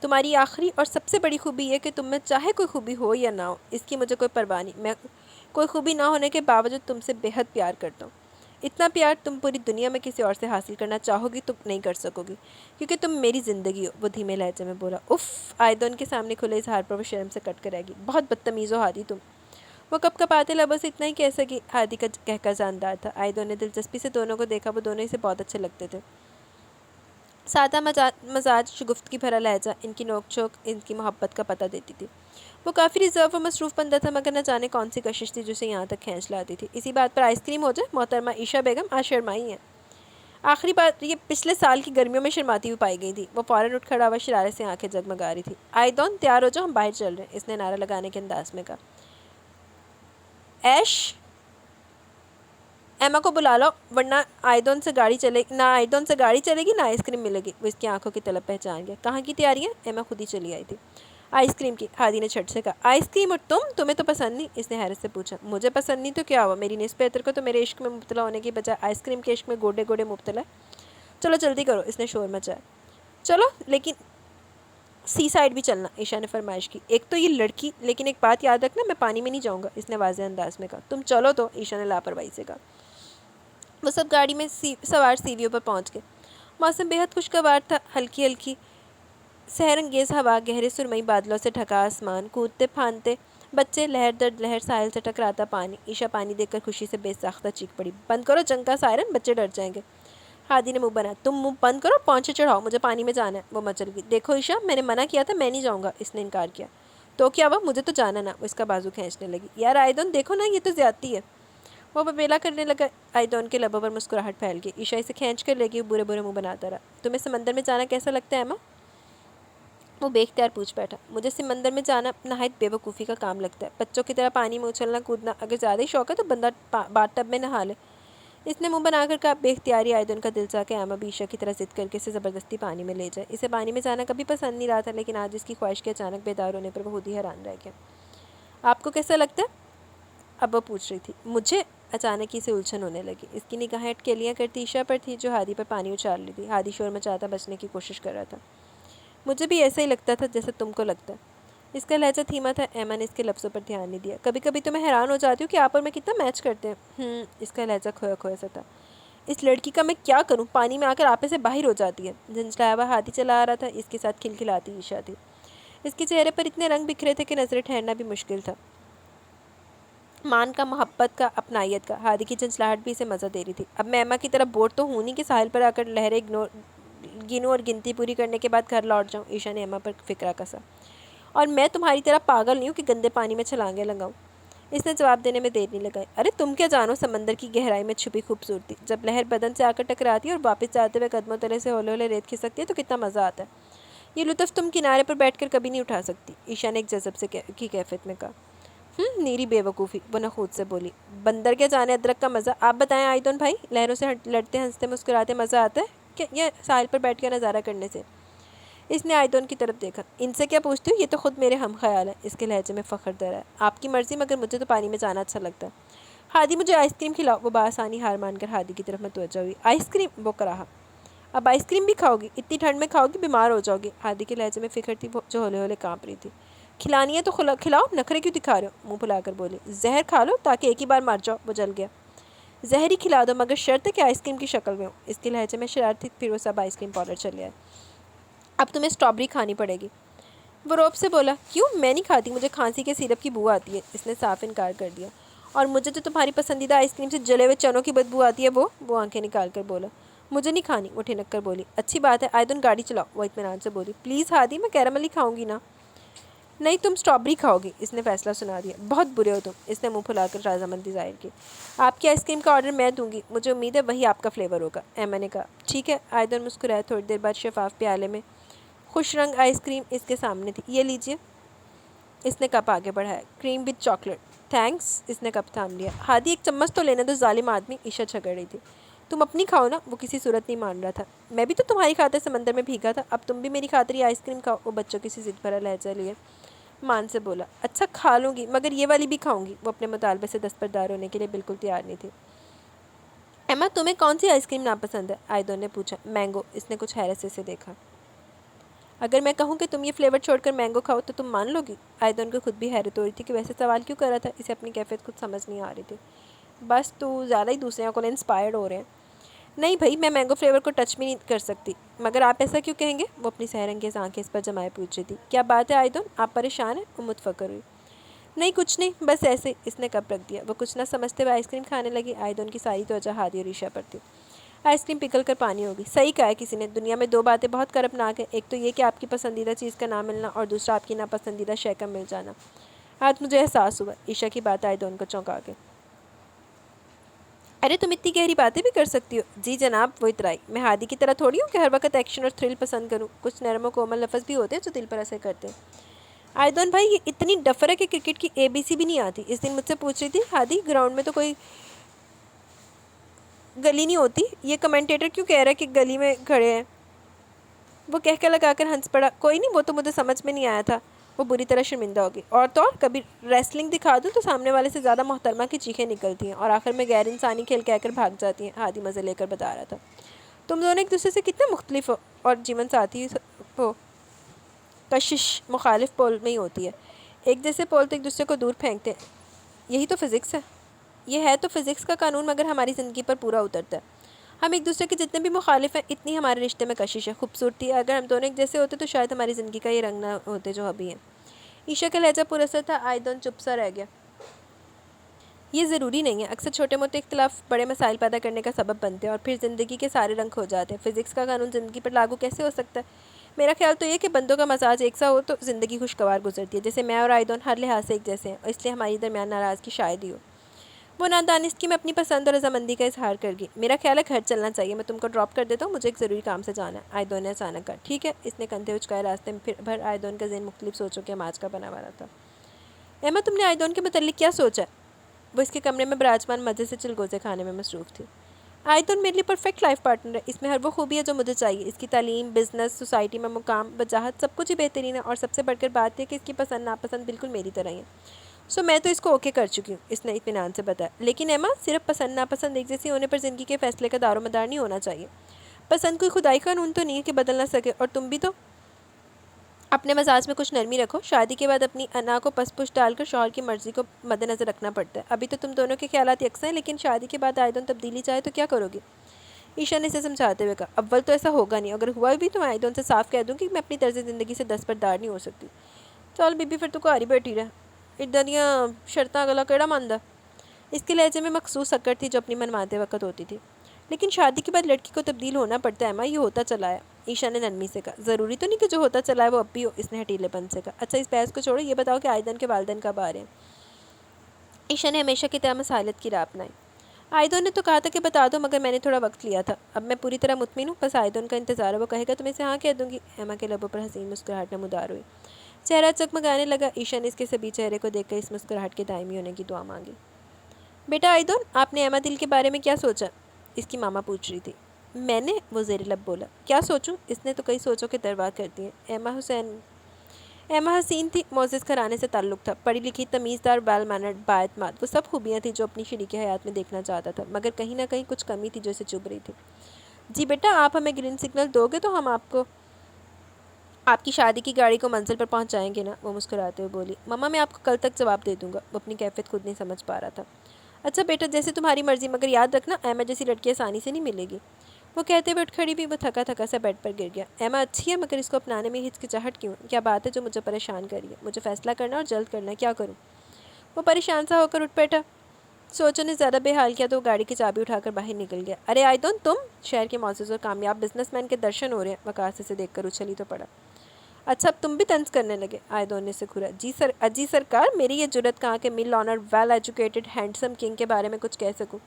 तुम्हारी आखिरी और सबसे बड़ी खूबी ये कि तुम में चाहे कोई खूबी हो या ना हो, इसकी मुझे कोई परवाह नहीं। मैं कोई खूबी ना होने के बावजूद तुमसे बेहद प्यार करता हूँ। इतना प्यार तुम पूरी दुनिया में किसी और से हासिल करना चाहोगी तो नहीं कर सकोगी, क्योंकि तुम मेरी ज़िंदगी हो। वो धीमे लहजे में बोला। उफ़, आयदन के सामने खुले इजहार पर वो शर्म से कट कर रहेगी। बहुत बदतमीज़ हो हादी तुम। वो कप कपाते लबों से इतना ही कह सकी। हादी का कहकर जानदार था। आयदों ने दिलचस्पी से दोनों को देखा। वो दोनों इसे बहुत अच्छे लगते थे। सादा मजाज, गुफ्तगू भरा लहजा, इनकी नोक-झोंक इनकी मोहब्बत का पता देती थी। वो काफ़ी रिजर्व और मसरूफ़ बंदा था, मगर न जाने कौन सी कशिश थी जिसे यहाँ तक खींच लाती थी। इसी बात पर आइसक्रीम हो जाए। मोहतरमा ईशा बेगम आज शर्माई हैं। आखिरी बार ये पिछले साल की गर्मियों में शर्माती हुई पाई गई थी। वो फ़ौरन उठ खड़ा हुआ, शरारत से आंखें जगमगा रही थी। आयदोन तैयार हो जाओ, हम बाहर चल रहे हैं, इसने नारा लगाने के अंदाज में कहा। ऐश, एमा को बुला लो, वरना आयदोन से गाड़ी चलेगी ना, आयदोन से गाड़ी चलेगी ना आइसक्रीम मिलेगी। वो इसकी आंखों की तलब पहचान गया। कहाँ की तैयारी है? एमा खुद ही चली आई थी। आइसक्रीम की। हादी ने झट से कहा। आइसक्रीम? और तुम्हें तो पसंद नहीं? इसने हैरत से पूछा। मुझे पसंद नहीं तो क्या हुआ? मेरी निस्बत को तो मेरे इश्क में मुब्तला होने की बजाय आइसक्रीम के इश्क में गोडे गोडे मुब्तला है। चलो जल्दी करो, इसने शोर मचाया। चलो, लेकिन सी साइड भी चलना, ईशा ने फरमाइश की। एक तो ये लड़की, लेकिन एक बात याद रखना, मैं पानी में नहीं जाऊँगा, इसने वाज़ेह अंदाज में कहा। तुम चलो तो, ईशा ने लापरवाही से कहा। वो सब गाड़ी में सवार सीढ़ियों पर पहुँच गए। मौसम बेहद खुशगवार था। हल्की हल्की सहरंगेज़ हवा, गहरे सुरमई बादलों से ढका आसमान, कूदते फांदते बच्चे, लहर दर लहर, साहिल से टकराता पानी। ईशा पानी देखकर खुशी से बेसाख्ता चीख पड़ी। बंद करो जंग का सायरन, बच्चे डर जाएंगे। हादी ने मुंह बनाया। तुम मुंह बंद करो, पहुँचे चढ़ाओ, मुझे पानी में जाना है। वो मचल गई। देखो ईशा, मैंने मना किया था, मैं नहीं जाऊँगा, इसने इनकार किया। तो क्या हुआ? मुझे तो जाना ना। वो इसका बाजू खींचने लगी। यार आयदोन, देखो ना, ये तो ज़्यादती है। वो बबेला करने लगा। आयदोन के लबों पर मुस्कुराहट फैल गई। ईशा इसे खींच कर लेगी। बुरे बुरे मुँह बनाता रहा। तुम्हें समंदर में जाना कैसा लगता है एमा? वो बेख्तियार पूछ बैठा। मुझे समंदर में जाना नहायत बेवकूफ़ी का काम लगता है। बच्चों की तरह पानी में उछलना कूदना अगर ज़्यादा ही शौक है तो बंदा बाथ टब में नहा ले, इसने मुंह बनाकर कहा। बेख्तियारी आयदन का दिल चाह के एमा भी ईशा की तरह जिद करके इसे ज़बरदस्ती पानी में ले जाए। इसे पानी में जाना कभी पसंद नहीं रहा था, लेकिन आज इसकी ख्वाहिश के अचानक बेदार होने पर वो खुद ही हैरान रह गया। आपको कैसा लगता है? अब वो पूछ रही थी। मुझे? अचानक ही से उलझन होने लगी। इसकी निगाहें अटकेलियाँ करती ईशा पर थी, जो हादी पर पानी उछाल रही थी। हादी शोर मचाता बचने की कोशिश कर रहा था। मुझे भी ऐसा ही लगता था जैसे तुमको लगता है। इसका लहजा धीमा था। एमा ने इसके लफ्ज़ों पर ध्यान नहीं दिया। कभी कभी तो मैं हैरान हो जाती हूँ कि आप और मैं कितना मैच करते हैं। इसका लहजा खोया खोया सा था। इस लड़की का मैं क्या करूँ? पानी में आकर आपे से बाहर हो जाती है। झंझलाया हुआ हाथी चला आ रहा था। इसके साथ खिलखिलाती ईशा थी। इसके चेहरे पर इतने रंग बिखरे थे कि नजरें ठहरना भी मुश्किल था। मान का, मोहब्बत का, अपनाइयत का। हादी की झंझलाहट भी इसे मज़ा दे रही थी। अब मैं एमा की तरह बोर तो हूँ नहीं कि साहिल पर आकर लहरें गिनूँ और गिनती पूरी करने के बाद घर लौट जाऊँ। ईशा ने एमा पर फिक्रा कसा। और मैं तुम्हारी तरह पागल नहीं हूँ कि गंदे पानी में छलांगे लगाऊँ, इसने जवाब देने में देर नहीं लगाई। अरे तुम क्या जानो समंदर की गहराई में छुपी खूबसूरती। जब लहर बदन से आकर टकराती है और वापस जाते हुए कदमों तले से हौले हौले रेत खिसकती है तो कितना मज़ा आता है। ये लुत्फ़ तुम किनारे पर बैठकर कभी नहीं उठा सकती, ईशा ने एक जज़ब से की कैफियत में कहा। नीरी बेवकूफ़ी, वो न खुद से बोली। बंदर के जाने अदरक का मज़ा। आप बताएं आयदोन भाई, लहरों से लड़ते हंसते मुस्कुराते मज़ा आता है क्या ये साहिल पर बैठ कर नज़ारा करने से? इसने आयदोन की तरफ देखा। इनसे क्या पूछती हूँ, ये तो खुद मेरे हम ख्याल है। इसके लहजे में फ़ख्र दर है। आपकी मर्ज़ी, मगर मुझे तो पानी में जाना अच्छा लगता है। हादी मुझे आइसक्रीम खिलाओ। वो बासानी हार मानकर हादी की तरफ मतवज्जा हुई। आइसक्रीम? वो कराहा। अब आइसक्रीम भी खाओगी? इतनी ठंड में खाओगी, बीमार हो जाओगी। हादी के लहजे में फ़िक्र थी, जो होले होले काँप रही थी। खिलानी है तो खिलाओ, नखरे क्यों दिखा रहे हो? मुँह फुलाकर बोली। जहर खा लो ताकि एक ही बार मर जाओ। वो जल गया। जहर ही खिला दो, मगर शर्त है कि आइसक्रीम की शक्ल में हो। इसके लहजे में शरारत थी। फिर वो सब आइसक्रीम पार्लर चले आए। अब तुम्हें स्ट्रॉबेरी खानी पड़ेगी। वो रौब से बोला। क्यों? मैं नहीं खाती, मुझे खांसी के सिरप की बू आती है। इसने साफ इनकार कर दिया। और मुझे तो तुम्हारी पसंदीदा आइसक्रीम से जले हुए चनों की बदबू आती है। वो आंखें निकाल कर बोला। मुझे नहीं खानी। वो ठिनक कर बोली। अच्छी बात है आयदन, गाड़ी चलाओ। वो इत्मीनान से बोली। प्लीज़ हादी, मैं कैरामल ही खाऊंगी ना। नहीं, तुम स्ट्रॉबेरी खाओगी। इसने फैसला सुना दिया। बहुत बुरे हो तुम। इसने मुंह फुलाकर रजामंदी जाहिर की। आपकी आइसक्रीम का ऑर्डर मैं दूंगी, मुझे उम्मीद है वही आपका फ्लेवर होगा। एमा ने कहा। ठीक है। आयदन मुस्कुराया। थोड़ी देर बाद शफाफ प्याले में खुश रंग आइसक्रीम इसके सामने थी। ये लीजिए। इसने कप आगे बढ़ाया। Cream with chocolate. थैंक्स। इसने कप थाम लिया। हादी एक चम्मच तो लेने दो जालिम आदमी, ईशा झगड़ रही थी। तुम अपनी खाओ ना। वो किसी सूरत नहीं मान रहा था। मैं भी तो तुम्हारी खातिर समंदर में भीगा था, अब तुम भी मेरी खातिर ये आइसक्रीम खाओ। वो बच्चों की सी जिद भरा लहजा लिए मान से बोला। अच्छा खा लूँगी, मगर ये वाली भी खाऊंगी। वो अपने मुतालबे से दस्तबरदार होने के लिए बिल्कुल तैयार नहीं थी। एमा, तुम्हें कौन सी आइसक्रीम नापसंद है? आयदोन ने पूछा। मैंगो। इसने कुछ हैरत से इसे देखा। अगर मैं कहूँ कि तुम ये फ्लेवर छोड़कर मैंगो खाओ तो तुम मान लोगी? आयदन को खुद भी हैरत हो रही थी कि वैसे सवाल क्यों कर रहा था। इसे अपनी कैफियत खुद समझ नहीं आ रही थी। बस तू ज़्यादा ही दूसरे को इंस्पायर्ड हो रहे हैं। नहीं भाई, मैं मैंगो फ्लेवर को टच भी नहीं कर सकती। मगर आप ऐसा क्यों कहेंगे? वो अपनी सहरंगेज़ आंखें इस पर जमाए पूछ रही थी। क्या बात है आयदन, आप परेशान हैं? वो मुतफक्कर हुई। نہیں کچھ نہیں، بس ایسے، اس نے کپ رکھ دیا۔ وہ کچھ نہ سمجھتے ہوئے آئس کریم کھانے لگی۔ آئیدن کی ساری توجہ ہادی اور عشاء پر تھی۔ آئس کریم پگھل کر پانی ہوگی۔ صحیح کہا ہے کسی نے، دنیا میں 2 باتیں بہت کرپناک ہیں، ایک تو یہ کہ آپ کی پسندیدہ چیز کا نہ ملنا، اور دوسرا آپ کی ناپسندیدہ شے کا مل جانا۔ آج مجھے احساس ہوا۔ عشاء کی بات آئیدن کو چونکا کے۔ ارے تم اتنی گہری باتیں بھی کر سکتی ہو؟ جی جناب، وہ اترائی۔ میں ہادی کی طرح تھوڑی ہوں کہ ہر وقت ایکشن اور تھرل پسند کروں، کچھ نرم و کومل لفظ بھی ہوتے ہیں جو دل پر اثر کرتے ہیں۔ آئیدن بھائی یہ اتنی ڈفر ہے کہ کرکٹ کی ABC بھی نہیں آتی۔ اس دن مجھ سے پوچھ رہی تھی، ہادی گراؤنڈ میں تو کوئی گلی نہیں ہوتی، یہ کمنٹیٹر کیوں کہہ رہا ہے کہ گلی میں کھڑے ہیں؟ وہ کہہ کے لگا کر ہنس پڑا۔ کوئی نہیں، وہ تو مجھے سمجھ میں نہیں آیا تھا۔ وہ بری طرح شرمندہ ہوگی۔ اور تو اور کبھی ریسلنگ دکھا دوں تو سامنے والے سے زیادہ محترمہ کی چیخیں نکلتی ہیں اور آخر میں غیر انسانی کھیل کہہ کر بھاگ جاتی ہیں۔ ہادی مزے لے کر بتا رہا تھا۔ تم دونوں ایک دوسرے سے کتنے مختلف ہو اور جیون ساتھی ہو۔ کشش مخالف پول میں ہی ہوتی ہے، ایک جیسے پول تو ایک دوسرے کو دور پھینکتے ہیں۔ یہی تو فزکس ہے۔ یہ ہے تو فزکس کا قانون، مگر ہماری زندگی پر پورا اترتا ہے۔ ہم ایک دوسرے کے جتنے بھی مخالف ہیں، اتنی ہمارے رشتے میں کشش ہے، خوبصورتی ہے۔ اگر ہم دونوں ایک جیسے ہوتے تو شاید ہماری زندگی کا یہ رنگ نہ ہوتے جو ابھی ہیں۔ عشاء کا لہجہ پراثر تھا۔ آئیدن چپ سا رہ گیا۔ یہ ضروری نہیں ہے، اکثر چھوٹے موٹے اختلاف بڑے مسائل پیدا کرنے کا سبب بنتے ہیں اور پھر زندگی کے سارے رنگ کھو جاتے ہیں۔ فزکس کا قانون زندگی پر لاگو کیسے ہو سکتا ہے؟ میرا خیال تو یہ کہ بندوں کا مزاج ایک سا ہو تو زندگی خوشگوار گزرتی ہے۔ جیسے میں اور آئیدن ہر لحاظ سے ایک جیسے ہیں، اور اس لیے ہماری درمیان ناراضگی شاید ہی ہو۔ وہ نادانستگی میں اپنی پسند اور رضامندی کا اظہار کر گئی۔ میرا خیال ہے گھر چلنا چاہیے، میں تم کو ڈراپ کر دیتا ہوں، مجھے ایک ضروری کام سے جانا ہے۔ آئیدن نے اچانک کہا۔ ٹھیک ہے، اس نے کندھے اچکائے۔ راستے میں پھر بھر آئیدن کا ذہن مختلف سوچوں کے ماج کا بنا ہوا تھا۔ ایما، تم نے آئیدن کے متعلق کیا سوچا ہے؟ وہ اس کے کمرے میں براجمان مزے سے چلگوزے کھانے میں مصروف تھی۔ آئیدن میرے لیے پرفیکٹ لائف پارٹنر ہے، اس میں ہر وہ خوبی ہے جو مجھے چاہیے۔ اس کی تعلیم، بزنس، سوسائٹی میں مقام، وجاہت، سب کچھ ہی بہترین ہے، اور سب سے بڑھ کر بات ہے کہ اس کی پسند ناپسند بالکل میری طرح ہی ہے۔ میں تو اس کو اوکے کر چکی ہوں، اس نے اطمینان سے بتایا۔ لیکن ایما، صرف پسند ناپسند ایک جیسی ہونے پر زندگی کے فیصلے کا دار و مدار نہیں ہونا چاہیے۔ پسند کوئی خدائی قانون تو نہیں ہے کہ بدل نہ سکے، اور تم بھی تو اپنے مزاج میں کچھ نرمی رکھو۔ شادی کے بعد اپنی انا کو پس پش ڈال کر شوہر کی مرضی کو مد نظر رکھنا پڑتا ہے۔ ابھی تو تم دونوں کے خیالات یکساں ہیں، لیکن شادی کے بعد آئیدن تبدیلی چاہے تو کیا کرو گی؟ عشاء نے اسے سمجھاتے ہوئے کہا۔ اول تو ایسا ہوگا نہیں، اگر ہوا بھی تو میں آئیدن سے صاف کہہ دوں کہ میں اپنی طرز زندگی سے دستبردار نہیں ہو سکتی۔ چل بی بی، پھر تو گھر ہی بیٹھی رہ، ادھر دیاں شرطاں اگلا کیڑا ماندا؟ اس کے لہجے میں مخصوص اکڑ تھی جو اپنی منواتے وقت ہوتی تھی۔ لیکن شادی کے بعد لڑکی کو تبدیل ہونا پڑتا ہے ایما، یہ ہوتا چلا ہے۔ عشاء نے نرمی سے کہا۔ ضروری تو نہیں کہ جو ہوتا چلا ہے وہ اب بھی ہو، اس نے ہٹیلے پن سے کہا۔ اچھا اس بحث کو چھوڑو، یہ بتاؤ کہ آئیدن کے والدین کب آ رہے ہیں؟ عشاء نے ہمیشہ کی طرح مسالت کی راہ اپنائی۔ آئیدن نے تو کہا تھا کہ بتا دو، مگر میں نے تھوڑا وقت لیا تھا، اب میں پوری طرح مطمئن ہوں، بس آئیدن کا انتظار ہے، وہ کہے گا تو میں اسے ہاں کہہ دوں گی۔ ایما کے لبوں پر حسین مسکراہٹ نمودار ہوئی، چہرہ چکمگانے لگا۔ عشاء نے اس کے سبھی چہرے کو دیکھ کر اس مسکراہٹ کے دائمی ہونے کی دعا مانگی۔ بیٹا آئیدن، آپ نے ایما دل کے بارے میں کیا سوچا؟ اس کی ماما پوچھ رہی تھی۔ میں نے، وہ زیر لب بولا۔ کیا سوچوں؟ اس نے تو کئی سوچوں کے دربار کر دیے۔ ایما حسین تھی، معزز گھرانے سے تعلق تھا، پڑھی لکھی، تمیزدار، ویل مینرڈ، بااعتماد، وہ سب خوبیاں تھیں جو اپنی شریک حیات میں دیکھنا چاہتا تھا، مگر کہیں نہ کہیں کچھ کمی تھی جو اسے چبھ رہی تھی۔ جی بیٹا، آپ ہمیں گرین سگنل دو گے تو ہم آپ کی شادی کی گاڑی کو منزل پر پہنچائیں گے نا؟ وہ مسکراتے ہوئے بولی۔ مما، میں آپ کو کل تک جواب دے دوں گا۔ وہ اپنی کیفیت خود نہیں سمجھ پا رہا تھا۔ اچھا بیٹا، جیسے تمہاری مرضی، مگر یاد رکھنا ایما جیسی لڑکی آسانی سے نہیں ملے گی۔ وہ کہتے ہوئے اٹھ کھڑی بھی، وہ تھکا تھکا سا بیڈ پر گر گیا۔ ایما اچھی ہے، مگر اس کو اپنانے میں ہچکچاہٹ کیوں؟ کیا بات ہے جو مجھے پریشان کر رہی ہے؟ مجھے فیصلہ کرنا اور جلد کرنا ہے، کیا کروں؟ وہ پریشان سا ہو کر اٹھ بیٹھا۔ سوچوں نے زیادہ بے حال کیا تو وہ گاڑی کی چابی اٹھا کر باہر نکل گیا۔ ارے آئیدن، تم؟ شہر کے معزز اور کامیاب بزنس مین کے درشن ہو رہے ہیں۔ وقار سے دیکھ کر اچھل ہی تو پڑا۔ اچھا اب تم بھی طنز کرنے لگے؟ آئیدن نے اسے گھورا۔ جی سرکار، میری یہ جرأت کہاں کہ millionaire, well educated, handsome king کے بارے میں کچھ کہہ سکوں؟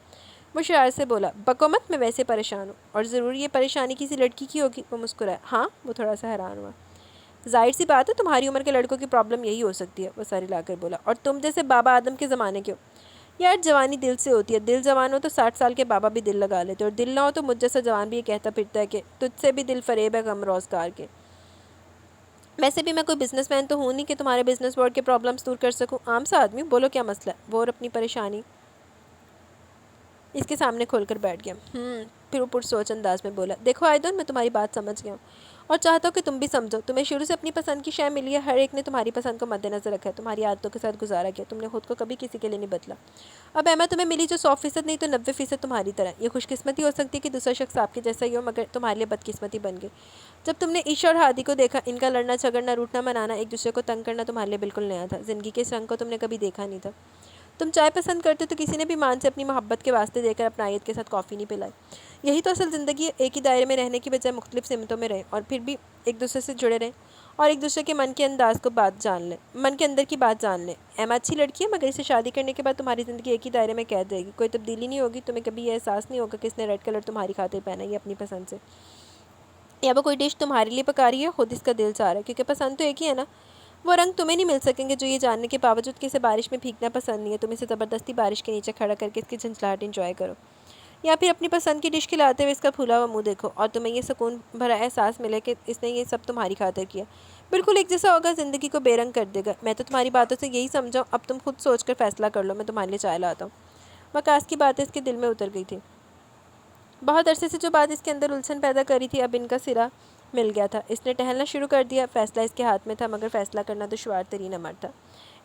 وہ شرار سے بولا۔ بکو مت، میں ویسے پریشان ہوں۔ اور ضرور یہ پریشانی کسی لڑکی کی ہوگی؟ وہ مسکرایا۔ ہاں، وہ تھوڑا سا حیران ہوا۔ ظاہر سی بات ہے، تمہاری عمر کے لڑکوں کی پرابلم یہی ہو سکتی ہے، وہ سر ہلا کر بولا۔ اور تم جیسے بابا آدم کے زمانے کے ہو۔ یار جوانی دل سے ہوتی ہے، دل جوان ہو تو 60 سال کے بابا بھی دل لگا لیتے، اور دل نہ ہو تو مجھ جیسا جوان بھی یہ کہتا پھرتا ہے کہ تجھ سے بھی دل فریب ہے غم روزگار کے۔ ویسے بھی میں کوئی بزنس مین تو ہوں نہیں کہ تمہارے بزنس بورڈ کے پرابلمس دور کر سکوں، عام سا آدمی ہوں، بولو کیا مسئلہ ہے؟ وہ اور اپنی پریشانی اس کے سامنے کھول کر بیٹھ گیا۔ پھر وہ پرسوچ انداز میں بولا۔ دیکھو آئیدن، میں تمہاری بات سمجھ گیا ہوں، اور چاہتا ہوں کہ تم بھی سمجھو، تمہیں شروع سے اپنی پسند کی شے ملی ہے، ہر ایک نے تمہاری پسند کو مد نظر رکھا ہے، تمہاری عادتوں کے ساتھ گزارا کیا، تم نے خود کو کبھی کسی کے لیے نہیں بدلا۔ اب ایما تمہیں ملی جو 100% نہیں تو 90% تمہاری طرح۔ یہ خوش قسمتی ہو سکتی ہے کہ دوسرا شخص آپ کے جیسا ہی ہو، مگر تمہارے لیے بدقسمتی بن گئی۔ جب تم نے عشا اور ہادی کو دیکھا، ان کا لڑنا جھگڑنا، روٹنا منانا، ایک دوسرے کو تنگ کرنا تمہارے لیے بالکل نیا تھا۔ زندگی کے اس رنگ کو تم نے کبھی دیکھا نہیں تھا۔ تم چائے پسند کرتے تو کسی نے بھی مان سے اپنی محبت کے واسطے دے کر اپنائیت کے ساتھ کافی نہیں پلائی۔ یہی تو اصل زندگی ہے، ایک ہی دائرے میں رہنے کی بجائے مختلف سمتوں میں رہیں اور پھر بھی ایک دوسرے سے جڑے رہیں اور ایک دوسرے کے من کے اندر کی بات جان لیں۔ ایما اچھی لڑکی ہے، مگر اسے شادی کرنے کے بعد تمہاری زندگی ایک ہی دائرے میں قید رہے گی، کوئی تبدیلی نہیں ہوگی، تمہیں کبھی یہ احساس نہیں ہوگا کہ اس نے ریڈ کلر تمہاری خاطر پہنا ہے، یہ اپنی پسند سے، یا وہ کوئی ڈش تمہارے لیے پکا رہی ہے، خود اس کا دل چاہ رہا ہے، کیونکہ پسند تو ایک ہی ہے نا۔ وہ رنگ تمہیں نہیں مل سکیں گے جو یہ جاننے کے باوجود کہ اسے بارش میں بھیگنا پسند نہیں ہے، تم اسے زبردستی بارش کے نیچے کھڑا کر کے اس کی جھنجھلاہٹ انجوائے کرو، یا پھر اپنی پسند کی ڈش کھلاتے ہوئے اس کا پھولا ہوا منہ دیکھو اور تمہیں یہ سکون بھرا احساس ملے کہ اس نے یہ سب تمہاری خاطر کیا۔ بالکل ایک جیسا ہوگا، زندگی کو بے رنگ کر دے گا۔ میں تو تمہاری باتوں سے یہی سمجھا ہوں، اب تم خود سوچ کر فیصلہ کر لو، میں تمہارے لیے چائے لاتا ہوں۔ وقاص کی باتیں اس کے دل میں اتر گئی تھی۔ بہت عرصے سے جو بات اس کے اندر الجھن پیدا کری تھی، اب ان کا سرا مل گیا تھا۔ اس نے ٹہلنا شروع کر دیا، فیصلہ اس کے ہاتھ میں تھا، مگر فیصلہ کرنا دشوار ترین امر تھا۔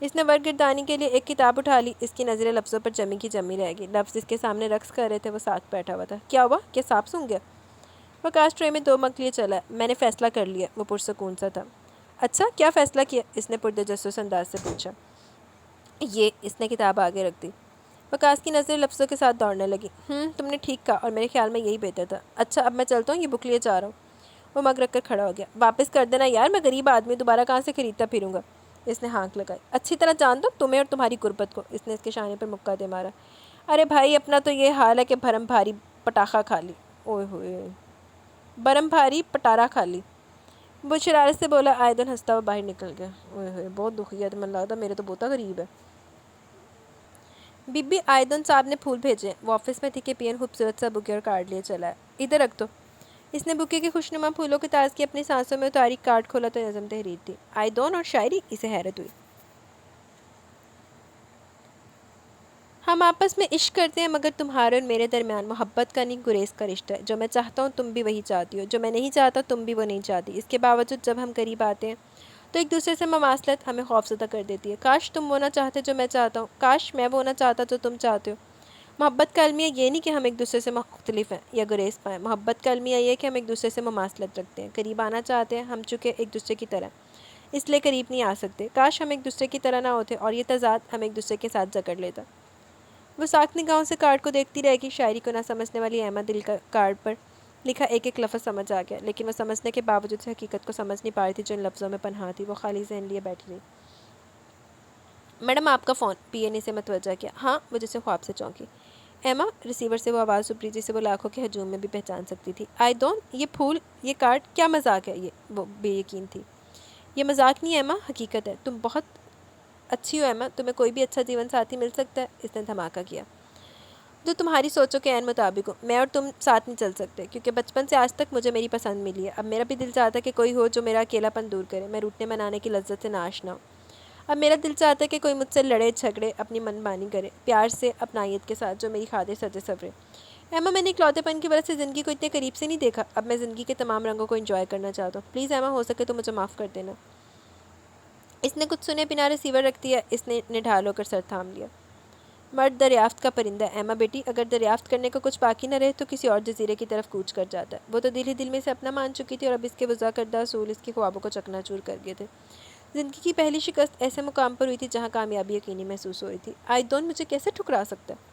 اس نے ورگردانی کے لیے ایک کتاب اٹھا لی، اس کی نظریں لفظوں پر جمی کی جمی رہ گئی۔ لفظ اس کے سامنے رقص کر رہے تھے، وہ ساتھ بیٹھا ہوا تھا۔ کیا ہوا؟ کیا سانپ سونگھ گیا؟ وقاص ٹرے میں 2 مگ لیے چلا۔ میں نے فیصلہ کر لیا، وہ پرسکون سا تھا۔ اچھا، کیا فیصلہ کیا؟ اس نے پرتجسس انداز سے پوچھا۔ یہ، اس نے کتاب آگے رکھ دی۔ وقاص کی نظریں لفظوں کے ساتھ دوڑنے لگی۔ تم نے ٹھیک کہا، اور میرے خیال میں یہی بہتر تھا۔ اچھا، اب میں چلتا ہوں، یہ بک لیے جا رہا ہوں۔ وہ مگ رکھ کر کھڑا ہو گیا۔ واپس کر دینا یار، میں غریب آدمی دوبارہ کہاں سے خریدتا پھروں گا؟ اس نے ہانک لگائی۔ اچھی طرح جانتا ہوں تمہیں اور تمہاری غربت کو، اس نے اس کے شانے پر مکہ دے مارا۔ ارے بھائی، اپنا تو یہ حال ہے کہ بھرم بھاری پٹاخہ کھا لی۔ اوئے ہوئے، برم بھاری پٹارا کھا لی، وہ شرارت سے بولا۔ آئیدن ہنستا ہوا باہر نکل گیا۔ اوئے ہوئے، بہت دکھی ہے، من لگتا میرے تو بوتا غریب ہے۔ بی بی، آئیدن صاحب نے پھول بھیجے۔ وہ آفس میں تھی کہ پین خوبصورت سا بکے اور کارڈ لیے چلا ہے۔ ادھر رکھ دو۔ اس نے بکے کے خوشنما پھولوں کی تازگی اپنی سانسوں میں اتاری، کارڈ کھولا تو نظم تحریر تھی۔ آئیدن اور شاعری، اسے حیرت ہوئی۔ ہم آپس میں عشق کرتے ہیں، مگر تمہارے اور میرے درمیان محبت کا نہیں، گریز کا رشتہ ہے۔ جو میں چاہتا ہوں تم بھی وہی چاہتی ہو، جو میں نہیں چاہتا تم بھی وہ نہیں چاہتی۔ اس کے باوجود جب ہم قریب آتے ہیں تو ایک دوسرے سے مماثلت ہمیں خوفزدہ کر دیتی ہے۔ کاش تم وہ نہ چاہتے جو میں چاہتا ہوں، کاش میں وہ نہ چاہتا جو تم چاہتے ہو۔ محبت کا المیہ یہ نہیں کہ ہم ایک دوسرے سے مختلف ہیں یا گریز پائیں، محبت کا المیہ یہ ہے کہ ہم ایک دوسرے سے مماثلت رکھتے ہیں، قریب آنا چاہتے ہیں، ہم چونکہ ایک دوسرے کی طرح اس لیے قریب نہیں آ سکتے۔ کاش ہم ایک دوسرے کی طرح نہ ہوتے اور یہ تضاد ہم ایک دوسرے کے ساتھ جکڑ لیتا۔ وہ ساکھ نگاہوں سے کارڈ کو دیکھتی رہ گئی۔ شاعری کو نہ سمجھنے والی ایما دل کا کارڈ پر لکھا ایک ایک لفظ سمجھ آ گیا، لیکن وہ سمجھنے کے باوجود سے حقیقت کو سمجھ نہیں پا رہی تھی جو ان لفظوں میں پنہاں تھی۔ وہ خالی ذہن لیے بیٹھی رہی۔ میڈم، آپ کا فون، پی اے نے اسے متوجہ کیا۔ ہاں، وہ جیسے خواب سے چونکی۔ ایما، ریسیور سے وہ آواز ابھری جسے وہ لاکھوں کے ہجوم میں بھی پہچان سکتی تھی۔ آئی ڈونٹ، یہ پھول، یہ کارڈ، کیا مذاق ہے یہ؟ وہ بے یقین تھی۔ یہ مذاق نہیں ایما، حقیقت ہے۔ تم بہت اچھی ہو ایما، تمہیں کوئی بھی اچھا جیون ساتھی مل سکتا ہے۔ اس نے دھماکہ کیا۔ جو تمہاری سوچوں کے عین مطابق ہو۔ میں اور تم ساتھ نہیں چل سکتے، کیونکہ بچپن سے آج تک مجھے میری پسند ملی ہے۔ اب میرا بھی دل چاہتا ہے کہ کوئی ہو جو میرا اکیلا پن دور کرے، میں روٹنے منانے کی لذت سے ناآشنا ہوں۔ اب میرا دل چاہتا ہے کہ کوئی مجھ سے لڑے جھگڑے، اپنی من مانی کرے، پیار سے، اپنائیت کے ساتھ، جو میری خاطر سجے سورے۔ ایما، میں نے اکلوتے پن کی وجہ سے زندگی کو اتنے قریب سے نہیں دیکھا، اب میں زندگی کے تمام رنگوں کو انجوائے کرنا چاہتا ہوں۔ پلیز ایما، ہو سکے تو مجھے معاف کر دینا۔ اس نے کچھ سنے بنا ریسیور رکھ دیا۔ اس نے نڈھال ہو کر سر تھام لیا۔ مرد دریافت کا پرندہ ہے ایما بیٹی، اگر دریافت کرنے کو کچھ باقی نہ رہے تو کسی اور جزیرے کی طرف کوچ کر جاتا ہے۔ وہ تو دل ہی دل میں اسے اپنا مان چکی تھی اور اب اس کے وضع کردہ اصول اس کی خوابوں کو چکنا چور کر گئے تھے۔ زندگی کی پہلی شکست ایسے مقام پر ہوئی تھی جہاں کامیابی یقینی محسوس ہو رہی تھی۔ آئی ڈونٹ، مجھے کیسے ٹھکرا سکتا ہے؟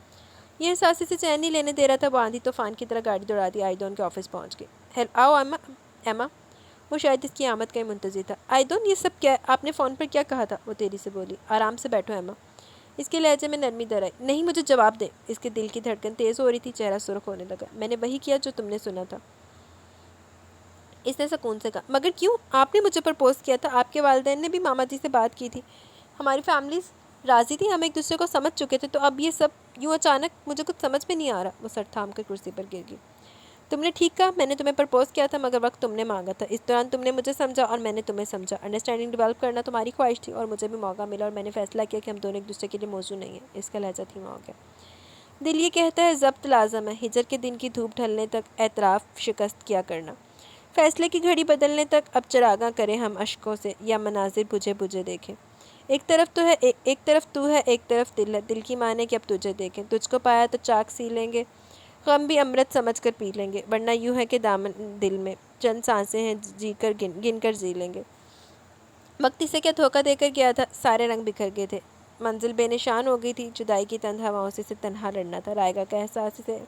یہ احساس اسے چین نہیں لینے دے رہا تھا۔ وہ آندھی طوفان کی طرح گاڑی دوڑا دی، آئی ڈون کے آفس پہنچ گئی۔ آؤ ایما۔ ایما، وہ شاید اس کی آمد کا ہی منتظر تھا۔ آئی ڈون، یہ سب کیا ہے؟ آپ نے فون پر کیا کہا تھا؟ وہ تیزی سے بولی۔ آرام سے بیٹھو ایما۔ اس کے لہجے میں نرمی در آئی۔ نہیں، مجھے جواب دے۔ اس کے دل کی دھڑکن تیز ہو رہی تھی، چہرہ سرخ ہونے لگا۔ میں نے وہی کیا جو تم نے سنا تھا، اس نے سکون سے کہا۔ مگر کیوں؟ آپ نے مجھے پرپوز کیا تھا، آپ کے والدین نے بھی ماما جی سے بات کی تھی، ہماری فیملیز راضی تھی، ہم ایک دوسرے کو سمجھ چکے تھے، تو اب یہ سب یوں اچانک؟ مجھے کچھ سمجھ میں نہیں آ رہا۔ وہ سر تھام کر کرسی پر گر گئی۔ تم نے ٹھیک کہا، میں نے تمہیں پرپوز کیا تھا، مگر وقت تم نے مانگا تھا۔ اس دوران تم نے مجھے سمجھا اور میں نے تمہیں سمجھا۔ انڈرسٹینڈنگ ڈیولپ کرنا تمہاری خواہش تھی اور مجھے بھی موقع ملا، اور میں نے فیصلہ کیا کہ ہم دونوں ایک دوسرے کے لیے موزوں نہیں ہیں۔ اس کا لہجہ دھیما ہو گیا۔ دل یہ کہتا ہے ضبط لازم ہے، ہجر کے دن کی دھوپ ڈھلنے تک اعتراف شکست کیا کرنا۔ فیصلے کی گھڑی بدلنے تک اب چراغاں کریں ہم اشکوں سے، یا مناظر بجھے بجھے دیکھیں۔ ایک طرف تو ہے ایک طرف تو ہے، ایک طرف دل ہے، دل کی مانے کہ اب تجھے دیکھیں، تجھ کو پایا تو چاک سی لیں گے، غم بھی امرت سمجھ کر پی لیں گے، ورنہ یوں ہے کہ دامن دل میں چند سانسیں ہیں، جی کر گن کر جی لیں گے۔ وقت اسے کیا دھوکہ دے کر گیا تھا، سارے رنگ بکھر گئے تھے، منزل بے نشان ہو گئی تھی، جدائی کی تند ہواؤں سے تنہا لڑنا تھا، رائگاں کا احساس اسے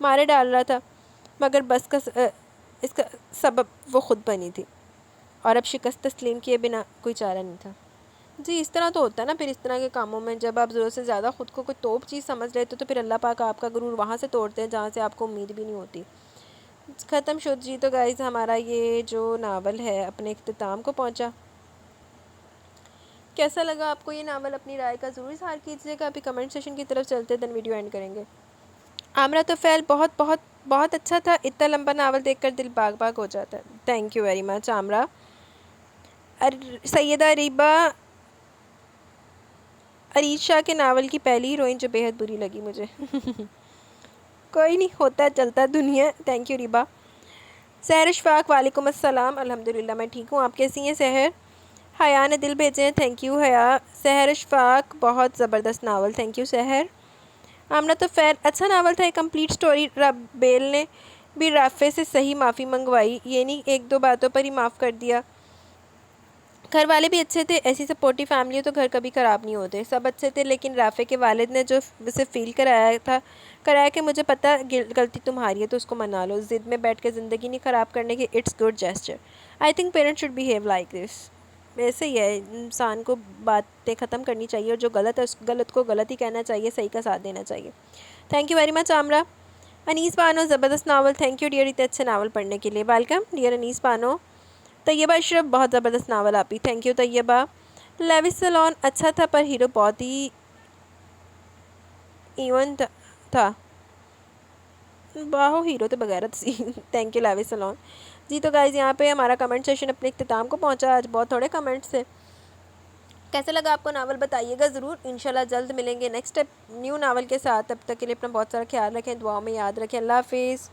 مارے ڈال رہا تھا، مگر بس اس کا سبب وہ خود بنی تھی، اور اب شکست تسلیم کیے بنا کوئی چارہ نہیں تھا۔ جی اس طرح تو ہوتا ہے نا پھر اس طرح کے کاموں میں، جب آپ ضرورت سے زیادہ خود کو کوئی توپ چیز سمجھ لیتے تو پھر اللہ پاک آپ کا غرور وہاں سے توڑتے ہیں جہاں سے آپ کو امید بھی نہیں ہوتی۔ ختم شد جی۔ تو گائز ہمارا یہ جو ناول ہے اپنے اختتام کو پہنچا۔ کیسا لگا آپ کو یہ ناول؟ اپنی رائے کا ضرور اظہار کیجیے گا۔ ابھی کمنٹ سیشن کی طرف چلتے دین ویڈیو اینڈ کریں گے۔ عامرہ طفیل بہت بہت بہت اچھا تھا، اتنا لمبا ناول دیکھ کر دل باغ باغ ہو جاتا ہے۔ Thank you very much Aamira. Syeda Areed Shah کے ناول کی پہلی ہیروئن جو بے حد بری لگی مجھے۔ کوئی نہیں، ہوتا ہے، چلتا ہے دنیا۔ Thank you Reeba. سحر اشفاق وعلیکم السلام، الحمدللہ میں ٹھیک ہوں، آپ کیسی ہیں سحر؟ حیا نے دل بھیجے ہیں، تھینک یو حیا۔ سحر اشفاق بہت زبردست ناول، تھینک یو سحر۔ عامرہ طفیل اچھا ناول تھا، ایک کمپلیٹ سٹوری۔ رابیل نے بھی رافع سے صحیح معافی منگوائی، یہ نہیں ایک دو باتوں پر ہی معاف کر دیا۔ گھر والے بھی اچھے تھے، ایسی سپورٹی فیملی ہو تو گھر کبھی خراب نہیں ہوتے، سب اچھے تھے، لیکن رافع کے والد نے جو اسے فیل کرایا کہ مجھے پتہ غلطی تمہاری ہے تو اس کو منا لو، ضد میں بیٹھ کے زندگی نہیں خراب کرنے کی، it's good gesture. I think parents should behave like this. ویسے ہی ہے، انسان کو باتیں ختم کرنی چاہیے، اور جو غلط ہے اس غلط کو غلط ہی کہنا چاہیے، صحیح کا ساتھ دینا چاہیے۔ Thank you very much Aamira. Anees Bano زبردست ناول، تھینک یو ڈیئر اتنے اچھے ناول پڑھنے کے لیے، ویلکم ڈیئر انیس بانو۔ طیبہ اشرف بہت زبردست ناول آپ ہی، تھینک یو طیبہ۔ لیوس سلون اچھا تھا پر ہیرو بہت ہی ایون تھا، باہو ہیرو تو بغیرت سی۔ تھینک یو لیوس سلون۔ جی تو گائز یہاں پہ ہمارا کمنٹ سیشن اپنے اختتام کو پہنچا، آج بہت تھوڑے کمنٹس تھے۔ کیسے لگا آپ کو ناول بتائیے گا ضرور، انشاءاللہ جلد ملیں گے نیکسٹ نیو ناول کے ساتھ، تب تک کے لیے اپنا بہت سارا خیال رکھیں، دعاؤں میں یاد رکھیں، اللہ حافظ۔